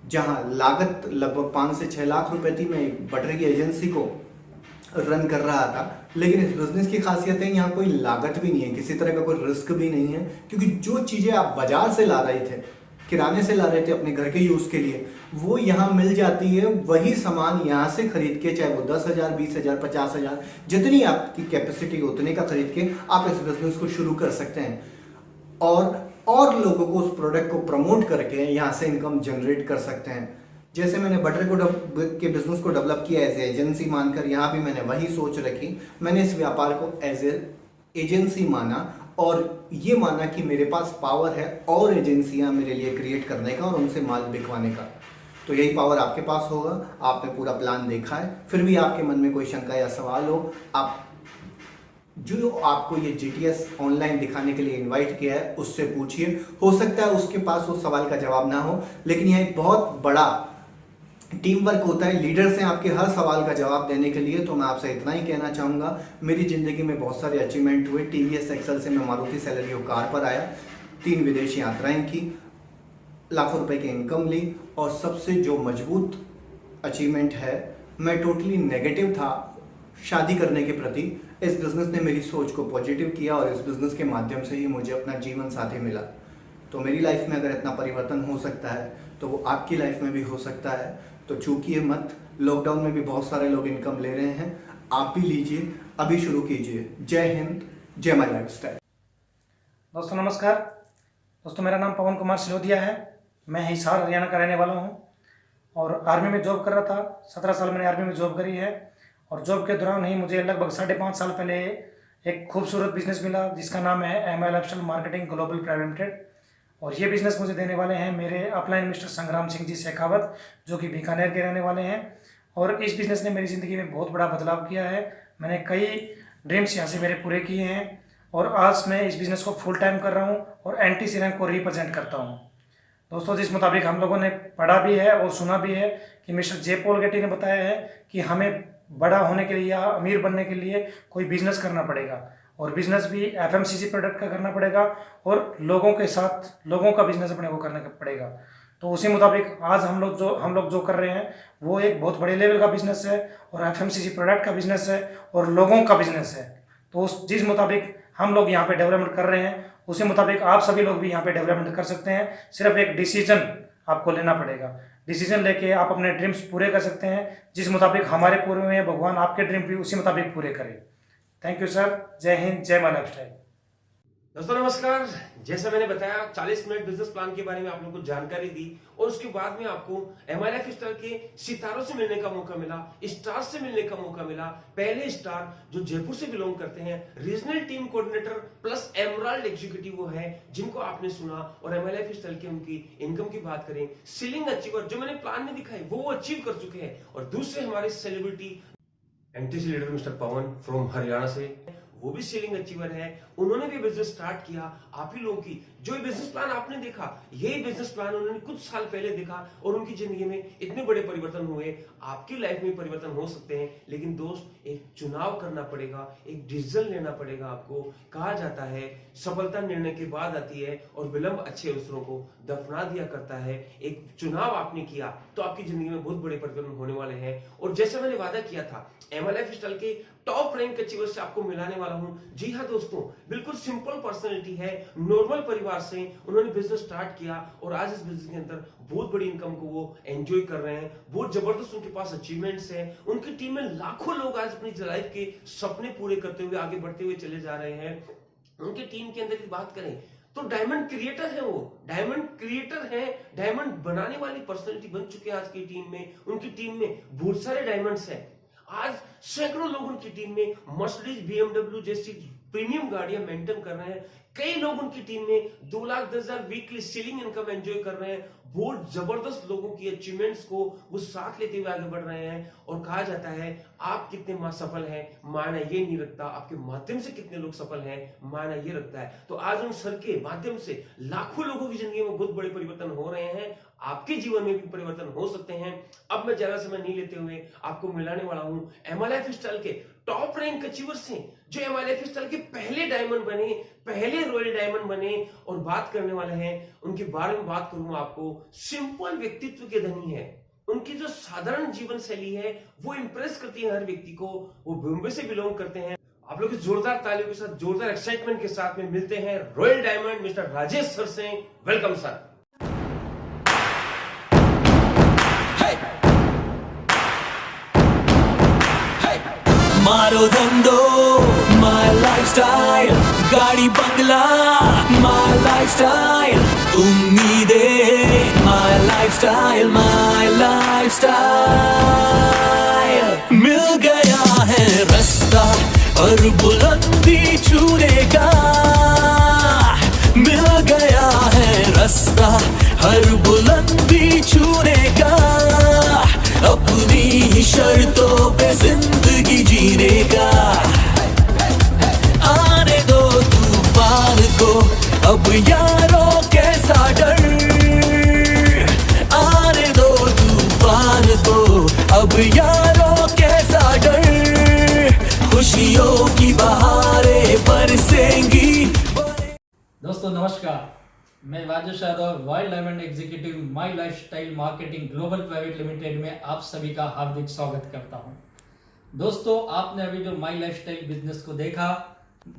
जहाँ लागत लगभग 5 से 6 लाख रुपए थी। मैं एक बटर की एजेंसी को रन कर रहा था, लेकिन इस बिजनेस की खासियत है यहाँ कोई लागत भी नहीं है, किसी तरह का कोई रिस्क भी नहीं है। क्योंकि जो चीज़ें आप बाजार से ला रहे थे, किराने से ला रहे थे अपने घर के यूज़ के लिए, वो यहाँ मिल जाती है। वही सामान यहाँ से खरीद के, चाहे वो 10,000, 20,000, 50,000, जितनी आपकी कैपेसिटी उतने का खरीद के आप इस बिजनेस को शुरू कर सकते हैं और लोगों को उस प्रोडक्ट को प्रमोट करके यहाँ से इनकम जनरेट कर सकते हैं। जैसे मैंने बटर के बिजनेस को डेवलप किया एज एजेंसी मानकर, यहाँ भी मैंने वही सोच रखी। मैंने इस व्यापार को एज एजेंसी माना और ये माना कि मेरे पास पावर है और एजेंसियां मेरे लिए क्रिएट करने का और उनसे माल बिकवाने का। तो यही पावर आपके पास होगा। आपने पूरा प्लान देखा है, फिर भी आपके मन में कोई शंका या सवाल हो, आप जो आपको ये जीटीएस ऑनलाइन दिखाने के लिए इनवाइट किया है उससे पूछिए। हो सकता है उसके पास उस सवाल का जवाब ना हो, लेकिन यह एक बहुत बड़ा टीम वर्क होता है, लीडर्स हैं आपके हर सवाल का जवाब देने के लिए। तो मैं आपसे इतना ही कहना चाहूँगा, मेरी ज़िंदगी में बहुत सारे अचीवमेंट हुए। टीवीएस एक्सेल से मैं मारुति सैलरी कार पर आया, 3 विदेश यात्राएं की, लाखों रुपए की इनकम ली, और सबसे जो मजबूत अचीवमेंट है, मैं टोटली नेगेटिव था शादी करने के प्रति। इस बिज़नेस ने मेरी सोच को पॉजिटिव किया और इस बिज़नेस के माध्यम से ही मुझे अपना जीवन साथी मिला। तो मेरी लाइफ में अगर इतना परिवर्तन हो सकता है तो वो आपकी लाइफ में भी हो सकता है। तो चूकिए मत, लॉकडाउन में भी बहुत सारे लोग इनकम ले रहे हैं, आप भी लीजिए, अभी शुरू कीजिए। जय हिंद, जय माय लाइफस्टाइल।
दोस्तों नमस्कार। दोस्तों मेरा नाम पवन कुमार सिलोदिया है। मैं हिसार हरियाणा का रहने वाला हूँ और आर्मी में जॉब कर रहा था। 17 साल मैंने आर्मी में जॉब करी है और जॉब के दौरान ही मुझे लगभग 5.5 साल पहले एक खूबसूरत बिजनेस मिला जिसका नाम है MI lifestyle marketing global private limited. और ये बिज़नेस मुझे देने वाले हैं मेरे अपलाइन मिस्टर संग्राम सिंह जी शेखावत, जो कि बीकानेर के रहने वाले हैं। और इस बिज़नेस ने मेरी ज़िंदगी में बहुत बड़ा बदलाव किया है। मैंने कई ड्रीम्स यहाँ से मेरे पूरे किए हैं और आज मैं इस बिज़नेस को फुल टाइम कर रहा हूँ और NTC रैंक को रिप्रेजेंट करता हूँ। दोस्तों जिस मुताबिक हम लोगों ने पढ़ा भी है और सुना भी है कि मिस्टर जे पॉल गेटी ने बताया है कि हमें बड़ा होने के लिए या अमीर बनने के लिए कोई बिजनेस करना पड़ेगा, और बिजनेस भी FMCG प्रोडक्ट का करना पड़ेगा और लोगों के साथ लोगों का बिजनेस अपने को करना पड़ेगा। तो उसी मुताबिक आज हम लोग जो कर रहे हैं वो एक बहुत बड़े लेवल का बिजनेस है और FMCG प्रोडक्ट का बिजनेस है और लोगों का बिजनेस है। तो उस जिस मुताबिक हम लोग यहाँ पे डेवलपमेंट कर रहे हैं उसी मुताबिक आप सभी लोग भी यहाँ पे डेवलपमेंट कर सकते हैं। सिर्फ एक डिसीजन आपको लेना पड़ेगा। डिसीजन लेके आप अपने ड्रीम्स पूरे कर सकते हैं। जिस मुताबिक हमारे पूरे हुए हैं, भगवान आपके ड्रीम भी उसी मुताबिक पूरे करें। Thank you sir. जय हिंद, जय माय लाइफस्टाइल।
दोस्तों नमस्कार। जैसा मैंने बताया 40 मिनट बिजनेस प्लान के बारे में आप लोगों को जानकारी दी और उसके बाद में आपको एमआई लाइफस्टाइल के सितारों से मिलने का मौका मिला, स्टार से मिलने का मौका मिला। पहले स्टार जो जयपुर से बिलोंग करते हैं, regional team coordinator plus emerald executive वो है जिनको आपने सुना। और एमआई लाइफस्टाइल की उनकी इनकम की बात करें, सीलिंग अचीवर जो मैंने प्लान में दिखाई वो अचीव कर चुके हैं। और दूसरे हमारे celebrity NTC leader mister Pawan from Haryana से, वो भी सीलिंग अचीवर है, उन्होंने भी बिजनेस स्टार्ट किया। आप ही लोगों की जो बिजनेस प्लान आपने देखा, यही बिजनेस प्लान उन्होंने कुछ साल पहले देखा और उनकी जिंदगी में इतने बड़े परिवर्तन हुए। आपकी लाइफ में परिवर्तन हो सकते हैं, लेकिन दोस्त एक चुनाव करना पड़ेगा, एक डिसीजन लेना पड़ेगा आपको। कहा जाता है सफलता निर्णय के बाद आती है और विलंब अच्छे अवसरों को दफना दिया करता है। एक चुनाव आपने किया तो आपकी जिंदगी में बहुत बड़े परिवर्तन होने वाले हैं। और जैसे मैंने वादा किया था, एमआई लाइफस्टाइल के टॉप रैंक अचीवर से आपको मिलाने वाला हूं। जी हाँ दोस्तों, बिल्कुल सिंपल पर्सनैलिटी है, नॉर्मल परिवार से उन्होंने बिजनेस स्टार्ट किया और आज इस बिजनेस के अंदर बहुत बड़ी इनकम को वो एंजॉय कर रहे हैं। बहुत जबरदस्त उनके पास अचीवमेंट्स हैं। उनकी टीम में लाखों लोग आज अपनी लाइफ के सपने पूरे करते हुए आगे बढ़ते हुए चले जा रहे हैं। उनकी टीम के अंदर की बात करें तो डायमंड क्रिएटर है, वो डायमंड क्रिएटर है, डायमंड बनाने वाली पर्सनैलिटी बन चुके हैं आज की टीम में। उनकी टीम में बहुत सारे डायमंड्स हैं। आज सैकड़ों लोग उनकी टीम में मर्सिडीज BMW जैसी प्रीमियम गाड़ियां मेंटेन कर रहे हैं। कई लोग उनकी टीम में 2,10,000 वीकली सीलिंग इनकम एंजॉय कर रहे हैं। बहुत जबरदस्त लोगों की अचीवमेंट्स को वो साथ लेते हुए आगे बढ़ रहे हैं। और कहा जाता है आप कितने सफल हैं मायना ये नहीं रखता, आपके माध्यम से कितने लोग सफल हैं मायना ये रखता है। तो आज उन सर के माध्यम से लाखों लोगों की जिंदगी में बहुत बड़े परिवर्तन हो रहे हैं। आपके जीवन में भी परिवर्तन हो सकते हैं। अब मैं ज्यादा समय नहीं लेते हुए आपको मिलाने वाला हूं एमआई लाइफस्टाइल के टॉप रैंक अचीवर्स हैं जो एमआई लाइफस्टाइल के पहले डायमंड बने, पहले रॉयल डायमंड बने। और बात करने वाले हैं उनके बारे में, बात करूंगा आपको। सिंपल व्यक्तित्व के धनी है। उनकी जो साधारण जीवन शैली है वो इंप्रेस करती है हर व्यक्ति को। वो बॉम्बे से बिलोंग करते हैं। आप लोग जोरदार तालियों के साथ, जोरदार एक्साइटमेंट के साथ में मिलते हैं royal diamond mister Rajesh sir से। Welcome sir.
मारो धंधो माय लाइफस्टाइल, गाड़ी बंगला माय लाइफस्टाइल, उम्मीदें माय लाइफस्टाइल, माय लाइफस्टाइल। मिल गया है रास्ता और बुलंदी छूने का, मिल गया है रास्ता हर बुलंदी छूने का, अपनी ही शर्तों पे जिंदगी जीने का। अब यारों कैसा डर, आने दो तूफान को, अब यारों कैसा डर, खुशियों की बहारें बरसेंगी।
दोस्तों नमस्कार, मैं Rajesh Yadav, wild diamond executive my lifestyle marketing global private limited में आप सभी का हार्दिक स्वागत करता हूं। दोस्तों, आपने अभी जो माई लाइफस्टाइल बिजनेस को देखा,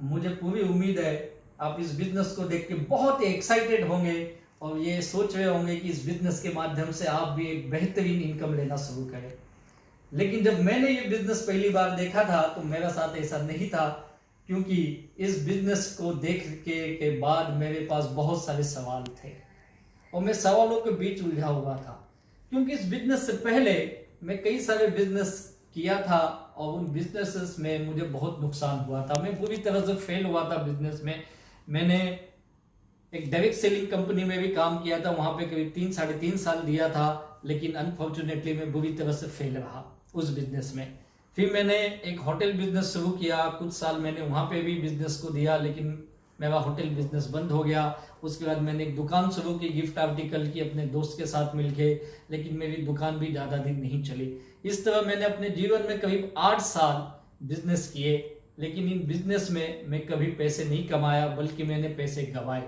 मुझे पूरी उम्मीद है आप इस बिजनेस को देख के बहुत एक्साइटेड होंगे और ये सोच रहे होंगे कि इस बिजनेस के माध्यम से आप भी एक बेहतरीन इनकम लेना शुरू करें। लेकिन जब मैंने ये बिजनेस पहली बार देखा था तो मेरे साथ ऐसा नहीं था, क्योंकि इस बिजनेस को देख के बाद मेरे पास बहुत सारे सवाल थे और मैं सवालों के बीच उलझा हुआ था। क्योंकि इस बिजनेस से पहले मैं कई सारे बिजनेस किया था और उन बिजनेसेस में मुझे बहुत नुकसान हुआ था। मैं पूरी तरह से फेल हुआ था बिजनेस में। मैंने एक डायरेक्ट सेलिंग कंपनी में भी काम किया था, वहां पे करीब 3-3.5 साल दिया था, लेकिन अनफॉर्चुनेटली मैं बुरी तरह से फेल रहा उस बिजनेस में। फिर मैंने एक होटल बिजनेस शुरू किया, कुछ साल मैंने वहाँ पे भी बिजनेस को दिया, लेकिन मेरा होटल बिजनेस बंद हो गया। उसके बाद मैंने एक दुकान शुरू की गिफ्ट आर्टिकल की अपने दोस्त के साथ मिलके, लेकिन मेरी दुकान भी ज़्यादा दिन नहीं चली। इस तरह मैंने अपने जीवन में करीब 8 साल बिजनेस किए, लेकिन इन बिजनेस में मैं कभी पैसे नहीं कमाया, बल्कि मैंने पैसे गंवाए।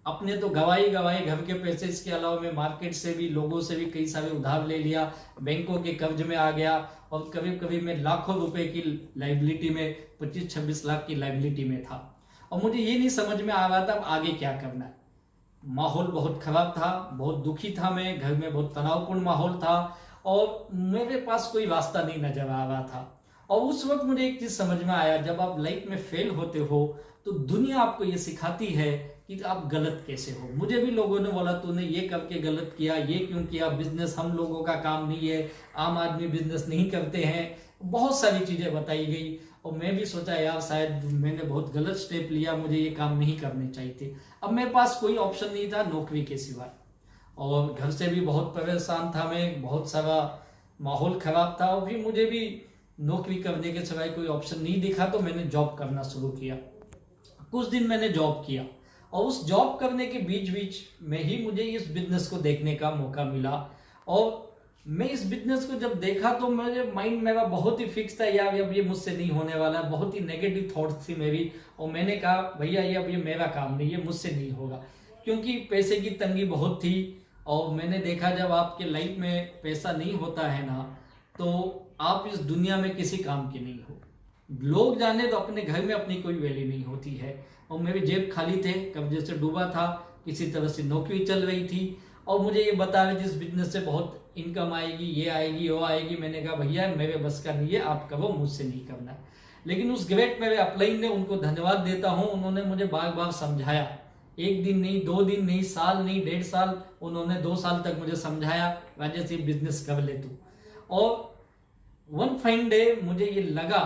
अपने तो गवाई घर के पैसे, इसके अलावा मैं मार्केट से भी, लोगों से भी कई सारे उधार ले लिया, बैंकों के कर्ज में आ गया और कभी कभी मैं लाखों रुपए की लाइबिलिटी में, 25-26 लाख की लाइबिलिटी में था। और मुझे ये नहीं समझ में आ रहा था अब आगे क्या करना है। माहौल बहुत खराब था, बहुत दुखी था मैं, घर में बहुत तनावपूर्ण माहौल था और मेरे पास कोई रास्ता नहीं नजर आ रहा था। और उस वक्त मुझे एक चीज समझ में आया, जब आप लाइफ में फेल होते हो तो दुनिया आपको ये सिखाती है कि आप गलत कैसे हो। मुझे भी लोगों ने बोला तूने ये करके गलत किया, ये क्यों किया, बिजनेस हम लोगों का काम नहीं है, आम आदमी बिजनेस नहीं करते हैं, बहुत सारी चीजें बताई गई। और मैं भी सोचा यार शायद मैंने बहुत गलत स्टेप लिया, मुझे ये काम नहीं करने चाहिए थे। अब मेरे पास कोई ऑप्शन नहीं था नौकरी के सिवाय, और घर से भी बहुत परेशान था मैं, बहुत सारा माहौल खराब था और भी मुझे भी नौकरी करने के सिवाय कोई ऑप्शन नहीं दिखा। तो मैंने जॉब करना शुरू किया। कुछ दिन मैंने जॉब किया और उस जॉब करने के बीच में ही मुझे इस बिजनेस को देखने का मौका मिला। और मैं इस बिजनेस को जब देखा तो मेरे माइंड मेरा बहुत ही फिक्स था, यार अब ये मुझसे नहीं होने वाला, बहुत ही नेगेटिव थॉट्स थी मेरी। और मैंने कहा भैया ये अब ये मेरा काम नहीं, ये मुझसे नहीं होगा, क्योंकि पैसे की तंगी बहुत थी। और मैंने देखा जब आपके लाइफ में पैसा नहीं होता है ना, तो आप इस दुनिया में किसी काम के नहीं हो। लोग जाने तो अपने घर में अपनी कोई वैल्यू नहीं होती है। और मेरी जेब खाली थे, कर्जे से डूबा था, किसी तरह से नौकरी चल रही थी और मुझे ये बता रहे थे इस बिजनेस से बहुत इनकम आएगी, ये आएगी, वो आएगी। मैंने कहा भैया मेरे बस का नहीं है, आप करो, मुझसे नहीं करना है। लेकिन उस ग्रेट मेरे अपलाइन ने, उनको धन्यवाद देता हूँ, उन्होंने मुझे बार बार समझाया, एक दिन नहीं, 2 दिन नहीं, साल नहीं, 1.5 साल, उन्होंने 2 साल तक मुझे समझाया राजेश ये बिजनेस कर ले तू। और वन फाइन डे मुझे ये लगा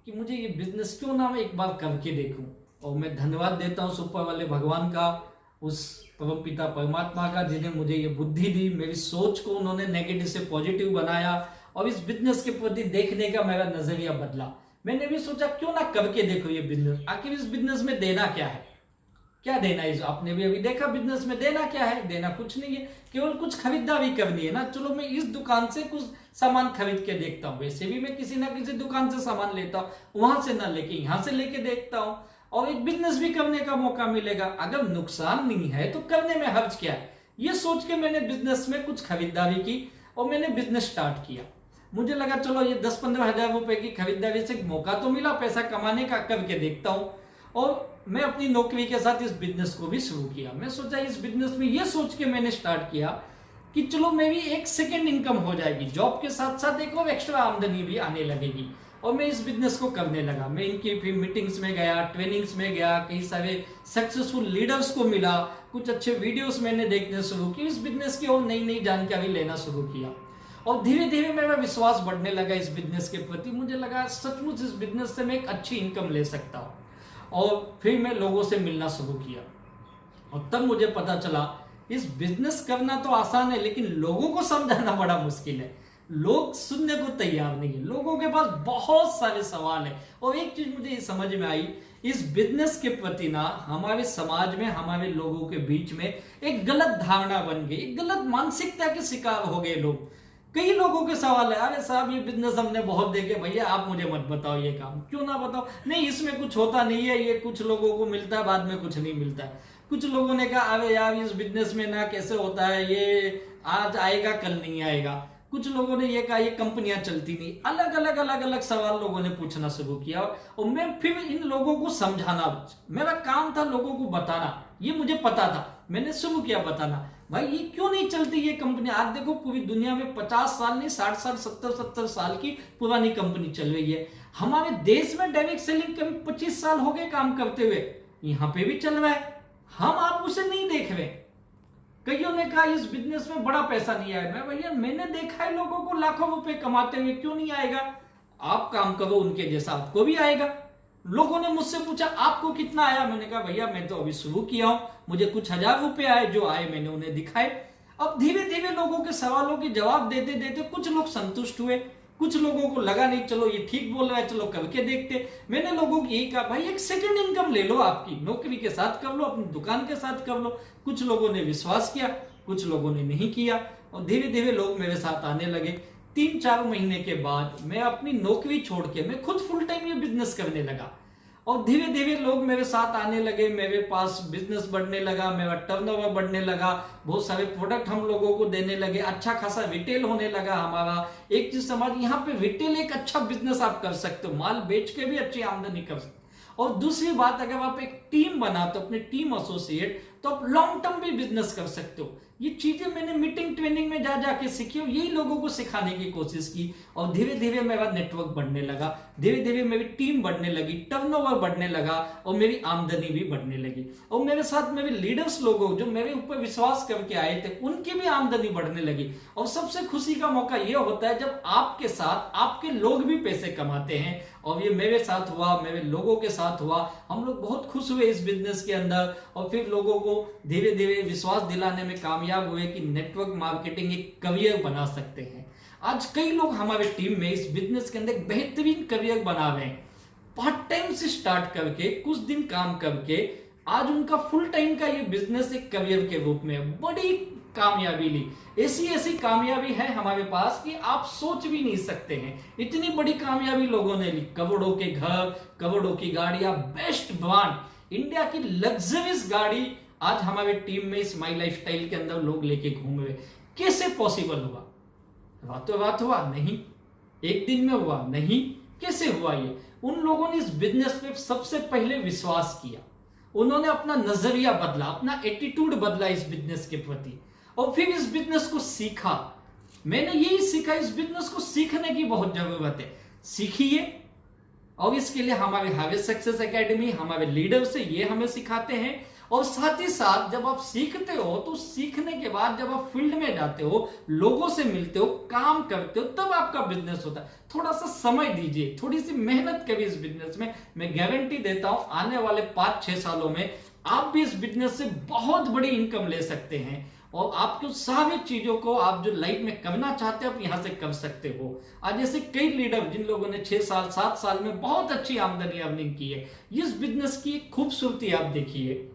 कि मुझे ये बिजनेस क्यों ना मैं एक बार करके देखूं। और मैं धन्यवाद देता हूँ सुपर वाले भगवान का, उस परम पिता परमात्मा का, जिन्हें मुझे ये बुद्धि दी, मेरी सोच को उन्होंने नेगेटिव से पॉजिटिव बनाया और इस बिजनेस के प्रति देखने का मेरा नजरिया बदला। मैंने भी सोचा क्यों ना करके देखो ये बिजनेस, आखिर इस बिजनेस में देना क्या है, क्या देना है। आपने भी अभी देखा बिजनेस में देना क्या है, देना कुछ नहीं है, केवल कुछ खरीदारी करनी है ना। चलो मैं इस दुकान से कुछ सामान खरीद के देखता हूँ, वैसे भी मैं किसी ना किसी दुकान से सामान लेता हूँ, वहां से ना लेके यहाँ से लेके देखता हूँ और एक बिजनेस भी करने का मौका मिलेगा। अगर नुकसान नहीं है तो करने में हर्ज क्या है, ये सोच के मैंने बिजनेस में कुछ खरीदारी की और मैंने बिजनेस स्टार्ट किया। मुझे लगा चलो ये 10-15 हजार रुपए की खरीदारी से मौका तो मिला पैसा कमाने का, करके देखता हूँ। और मैं अपनी नौकरी के साथ इस बिजनेस को भी शुरू किया। मैं सोचा इस बिजनेस में ये सोच के मैंने स्टार्ट किया कि चलो मेरी एक सेकेंड इनकम हो जाएगी, जॉब के साथ साथ एक और एक्स्ट्रा आमदनी भी आने लगेगी। और मैं इस बिजनेस को करने लगा। मैं इनकी फिर मीटिंग्स में गया, ट्रेनिंग्स में गया, कई सारे सक्सेसफुल लीडर्स को मिला, कुछ अच्छे वीडियोस मैंने देखने शुरू की, इस बिजनेस की और नई नई जानकारी लेना शुरू किया। और धीरे धीरे मेरा विश्वास बढ़ने लगा इस बिजनेस के प्रति। मुझे लगा सचमुच इस बिजनेस से मैं एक अच्छी इनकम ले सकता हूँ। और फिर मैं लोगों से मिलना शुरू किया और तब मुझे पता चला इस बिजनेस करना तो आसान है, लेकिन लोगों को समझाना बड़ा मुश्किल है। लोग सुनने को तैयार नहीं है। लोगों के पास बहुत सारे सवाल है। और एक चीज मुझे समझ में आई, इस बिजनेस के प्रति ना हमारे समाज में, हमारे लोगों के बीच में एक गलत धारणा बन गई, एक गलत मानसिकता के शिकार हो गए लोग। कई लोगों के सवाल है, अरे साहब ये बिजनेस हमने बहुत देखे, भैया आप मुझे मत बताओ ये काम। क्यों ना बताओ? नहीं, इसमें कुछ होता नहीं है, ये कुछ लोगों को मिलता है, बाद में कुछ नहीं मिलता है। कुछ लोगों ने कहा अरे यार इस बिजनेस में ना कैसे होता है, ये आज आएगा कल नहीं आएगा। कुछ लोगों ने ये कहा ये कंपनियां चलती नहीं। अलग अलग सवाल लोगों ने पूछना शुरू किया और मैं फिर इन लोगों को समझाना, मेरा काम था लोगों को बताना, ये मुझे पता था, मैंने शुरू किया बताना, भाई ये क्यों नहीं चलती ये कंपनी। आज देखो पूरी दुनिया में 50 साल नहीं 60 साल 70 साल की पुरानी कंपनी चल रही है। हमारे देश में डायरेक्ट सेलिंग कभी 25 साल हो गए काम करते हुए, यहाँ पे भी चल रहा है, हम आप उसे नहीं देख रहे। कईयों ने कहा इस बिजनेस में बड़ा पैसा नहीं आया। मैं भैया मैंने देखा है लोगों को लाखों रुपए कमाते हुए, क्यों नहीं आएगा? आप काम करो उनके जैसा, आपको भी आएगा। लोगों ने मुझसे पूछा आपको कितना आया, मैंने कहा भैया मैं तो अभी शुरू किया हूं, मुझे कुछ 1000 रुपए आए, जो आए मैंने उन्हें दिखाए। अब धीरे धीरे लोगों के सवालों के जवाब देते देते कुछ लोग संतुष्ट हुए, कुछ लोगों को लगा नहीं चलो ये ठीक बोल रहा है, चलो करके देखते। मैंने लोगों को यही कहा भाई एक सेकंड इनकम ले लो, आपकी नौकरी के साथ कर लो, अपनी दुकान के साथ कर लो। कुछ लोगों ने विश्वास किया, कुछ लोगों ने नहीं किया और धीरे धीरे लोग मेरे साथ आने लगे। 3-4 महीने के बाद मैं अपनी नौकरी छोड़ के मैं खुद फुल टाइम ये बिजनेस करने लगा और धीरे धीरे लोग मेरे साथ आने लगे, मेरे पास बिजनेस बढ़ने लगा, मेरा टर्नओवर बढ़ने लगा, बहुत सारे प्रोडक्ट हम लोगों को देने लगे, अच्छा खासा रिटेल होने लगा हमारा। एक चीज समझ, यहाँ पे रिटेल एक अच्छा बिजनेस आप कर सकते हो, माल बेच के भी अच्छी आमदनी कर सकते हो। और दूसरी बात, अगर आप एक टीम बनाते हो, अपने टीम एसोसिएट, तो आप लॉन्ग टर्म भी बिजनेस कर सकते हो। ये चीजें मैंने मीटिंग ट्रेनिंग में जा जाके सीखी और यही लोगों को सिखाने की कोशिश की और धीरे धीरे मेरा नेटवर्क बढ़ने लगा, धीरे धीरे मेरी टीम बढ़ने लगी, टर्नओवर बढ़ने लगा और मेरी आमदनी भी बढ़ने लगी। और मेरे साथ मेरे लीडर्स लोगों जो मेरे ऊपर विश्वास करके आए थे, उनकी भी आमदनी बढ़ने लगी। और सबसे खुशी का मौका यह होता है जब आपके साथ आपके लोग भी पैसे कमाते हैं और ये मेरे साथ हुआ, मेरे लोगों के साथ हुआ। हम लोग बहुत खुश हुए इस बिजनेस के अंदर और फिर लोगों को धीरे धीरे विश्वास दिलाने में कामयाब हुए कि नेटवर्क मार्केटिंग एक करियर बना सकते हैं। आज कई लोग हमारे टीम में इस बिजनेस के अंदर बेहतरीन करियर बना रहे हैं। पार्ट टाइम से स्टार्ट करके कुछ दिन काम करके आज उनका फुल टाइम का ये बिजनेस एक करियर के रूप में बड़ी कामयाबी ली। ऐसी कामयाबी है हमारे पास कि आप सोच भी नहीं सकते हैं। इतनी बड़ी कामयाबी लोगों ने ली, करोड़ों के घर, करोड़ों की गाड़ियां, बेस्ट ब्रांड, इंडिया की लग्जरियस गाड़ी आज हमारे टीम में इस माई लाइफ स्टाइल के अंदर लोग लेके घूम रहे। कैसे पॉसिबल हुआ? रातों रात हुआ? नहीं। एक दिन में हुआ? नहीं। कैसे हुआ ये? उन लोगों ने इस बिजनेस पे सबसे पहले विश्वास किया, उन्होंने अपना नजरिया बदला, अपना एटीट्यूड बदला इस बिजनेस के प्रति और फिर इस बिजनेस को सीखा। मैंने यही सीखा, इस बिजनेस को सीखने की बहुत जरूरत है। सीखिए और इसके लिए हमारे हार्वेस्ट सक्सेस एकेडमी, हमारे लीडर से ये हमें सिखाते हैं। और साथ ही साथ जब आप सीखते हो तो सीखने के बाद जब आप फील्ड में जाते हो, लोगों से मिलते हो, काम करते हो, तब आपका बिजनेस होता है। थोड़ा सा समय दीजिए, थोड़ी सी मेहनत करिए इस बिजनेस में। मैं गारंटी देता हूं आने वाले 5-6 सालों में आप भी इस बिजनेस से बहुत बड़ी इनकम ले सकते हैं और आपको सारी चीजों को आप जो लाइफ में करना चाहते हो आप यहां से कर सकते हो। आज ऐसे कई लीडर जिन लोगों ने 6 साल 7 साल में बहुत अच्छी आमदनी अर्निंग की है। इस बिजनेस की खूबसूरती आप देखिए,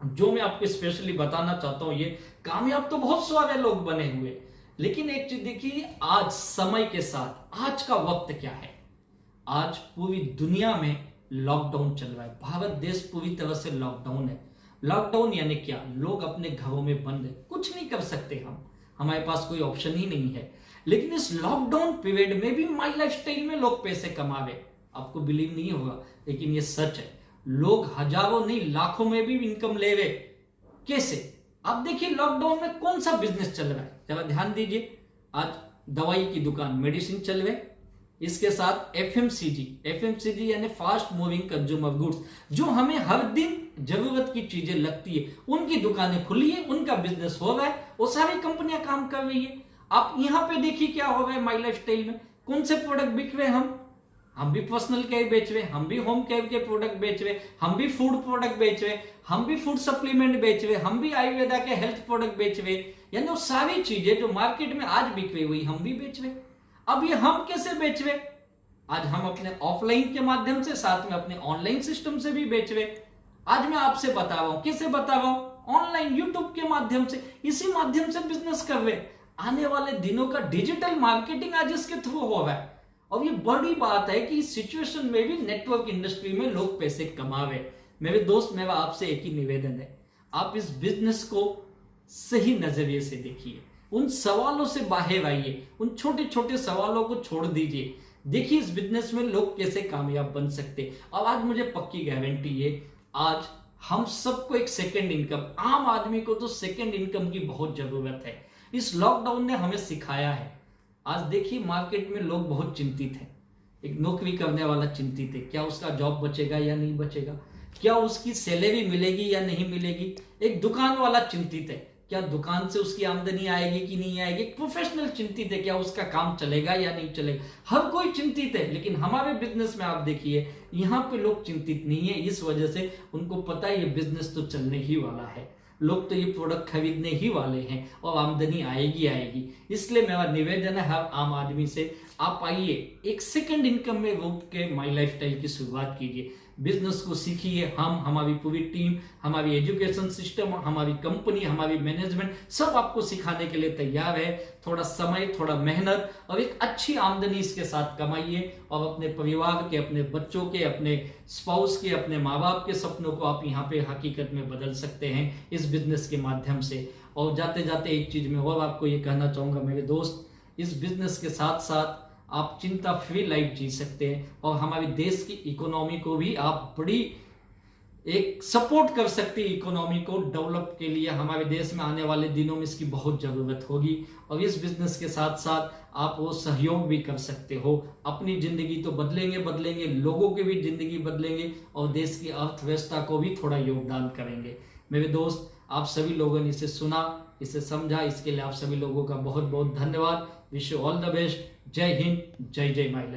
जो मैं आपको स्पेशली बताना चाहता हूं, ये कामयाब तो बहुत सारे लोग बने हुए, लेकिन एक चीज देखिए, आज समय के साथ आज का वक्त क्या है। आज पूरी दुनिया में लॉकडाउन चल रहा है, भारत देश पूरी तरह से लॉकडाउन है। लॉकडाउन यानी क्या? लोग अपने घरों में बंद है, कुछ नहीं कर सकते, हमारे पास कोई ऑप्शन ही नहीं है। लेकिन इस लॉकडाउन पीरियड में भी माई लाइफ स्टाइल में लोग पैसे कमा रहे। आपको बिलीव नहीं होगा लेकिन ये सच है। लोग हजारों नहीं लाखों में भी इनकम ले रहे। कैसे? आप देखिए लॉकडाउन में कौन सा बिजनेस चल रहा है, जरा ध्यान दीजिए। आज दवाई की दुकान, मेडिसिन चल रहे, इसके साथ एफएमसीजी यानी फास्ट मूविंग कंज्यूमर गुड्स, जो हमें हर दिन जरूरत की चीजें लगती है, उनकी दुकानें खुली है, उनका बिजनेस हो रहा है, वो सारी कंपनियां काम कर रही है। आप यहां पे देखिए क्या हो रहा है माई लाइफ स्टाइल में, कौन से प्रोडक्ट बिक रहे हैं। हम भी पर्सनल केयर बेच रहे, हम भी होम केयर के प्रोडक्ट बेच रहे, हम भी फूड प्रोडक्ट बेच रहे, हम भी फूड सप्लीमेंट बेच रहे, हम भी आयुर्वेदा के हेल्थ प्रोडक्ट बेच रहे। यानी वो सारी चीजें जो मार्केट में आज बिक रही हुई हम भी बेच रहे। अब ये हम कैसे बेच रहे? आज हम अपने ऑफलाइन के माध्यम से, साथ में अपने ऑनलाइन सिस्टम से भी बेच रहे। आज मैं आपसे बता रहा हूं, कैसे बता रहा हूं? ऑनलाइन यूट्यूब के माध्यम से, इसी माध्यम से बिजनेस कर रहे। आने वाले दिनों का डिजिटल मार्केटिंग आज इसके थ्रू हो रहा है। और ये बड़ी बात है कि इस सिचुएशन में भी नेटवर्क इंडस्ट्री में लोग पैसे कमा रहे। मेरे दोस्त, मेरा आपसे एक ही निवेदन है, आप इस बिजनेस को सही नजरिए से देखिए, उन सवालों से बाहर आइए, उन छोटे छोटे सवालों को छोड़ दीजिए। देखिए इस बिजनेस में लोग कैसे कामयाब बन सकते। और आज मुझे पक्की गारंटी है, आज हम सबको एक सेकंड इनकम, आम आदमी को तो सेकंड इनकम की बहुत जरूरत है। इस लॉकडाउन ने हमें सिखाया है। आज देखिए मार्केट में लोग बहुत चिंतित हैं। एक नौकरी करने वाला चिंतित है, क्या उसका जॉब बचेगा या नहीं बचेगा, क्या उसकी सैलरी मिलेगी या नहीं मिलेगी। एक दुकान वाला चिंतित है, क्या दुकान से उसकी आमदनी आएगी कि नहीं आएगी। प्रोफेशनल चिंतित है, क्या उसका काम चलेगा या नहीं चलेगा। हर कोई चिंतित है, लेकिन हमारे बिजनेस में आप देखिए यहाँ पे लोग चिंतित नहीं है। इस वजह से उनको पता है ये बिजनेस तो चलने ही वाला है, लोग तो ये प्रोडक्ट खरीदने ही वाले हैं और आमदनी आएगी आएगी। इसलिए मेरा निवेदन है हर आम आदमी से, आप आइए, एक सेकंड इनकम में रोक के माई लाइफ स्टाइल की शुरुआत कीजिए, बिजनेस को सीखिए। हम, हमारी पूरी टीम, हमारी एजुकेशन सिस्टम, हमारी कंपनी, हमारी मैनेजमेंट सब आपको सिखाने के लिए तैयार है। थोड़ा समय, थोड़ा मेहनत और एक अच्छी आमदनी इसके साथ कमाइए और अपने परिवार के, अपने बच्चों के, अपने स्पाउस के, अपने माँ बाप के सपनों को आप यहाँ पे हकीकत में बदल सकते हैं इस बिजनेस के माध्यम से। और जाते जाते एक चीज में और आपको ये कहना चाहूंगा मेरे दोस्त, इस बिजनेस के साथ साथ आप चिंता फ्री लाइफ जी सकते हैं और हमारे देश की इकोनॉमी को भी आप बड़ी एक सपोर्ट कर सकते हैं। इकोनॉमी को डेवलप के लिए हमारे देश में आने वाले दिनों में इसकी बहुत जरूरत होगी। और इस बिजनेस के साथ साथ आप वो सहयोग भी कर सकते हो। अपनी जिंदगी तो बदलेंगे, लोगों की भी जिंदगी बदलेंगे और देश की अर्थव्यवस्था को भी थोड़ा योगदान करेंगे। मेरे दोस्त, आप सभी लोगों ने इसे सुना, इसे समझा, इसके लिए आप सभी लोगों का बहुत बहुत धन्यवाद। Wish you all the best. जय हिंद, जय जय माय लाइफ।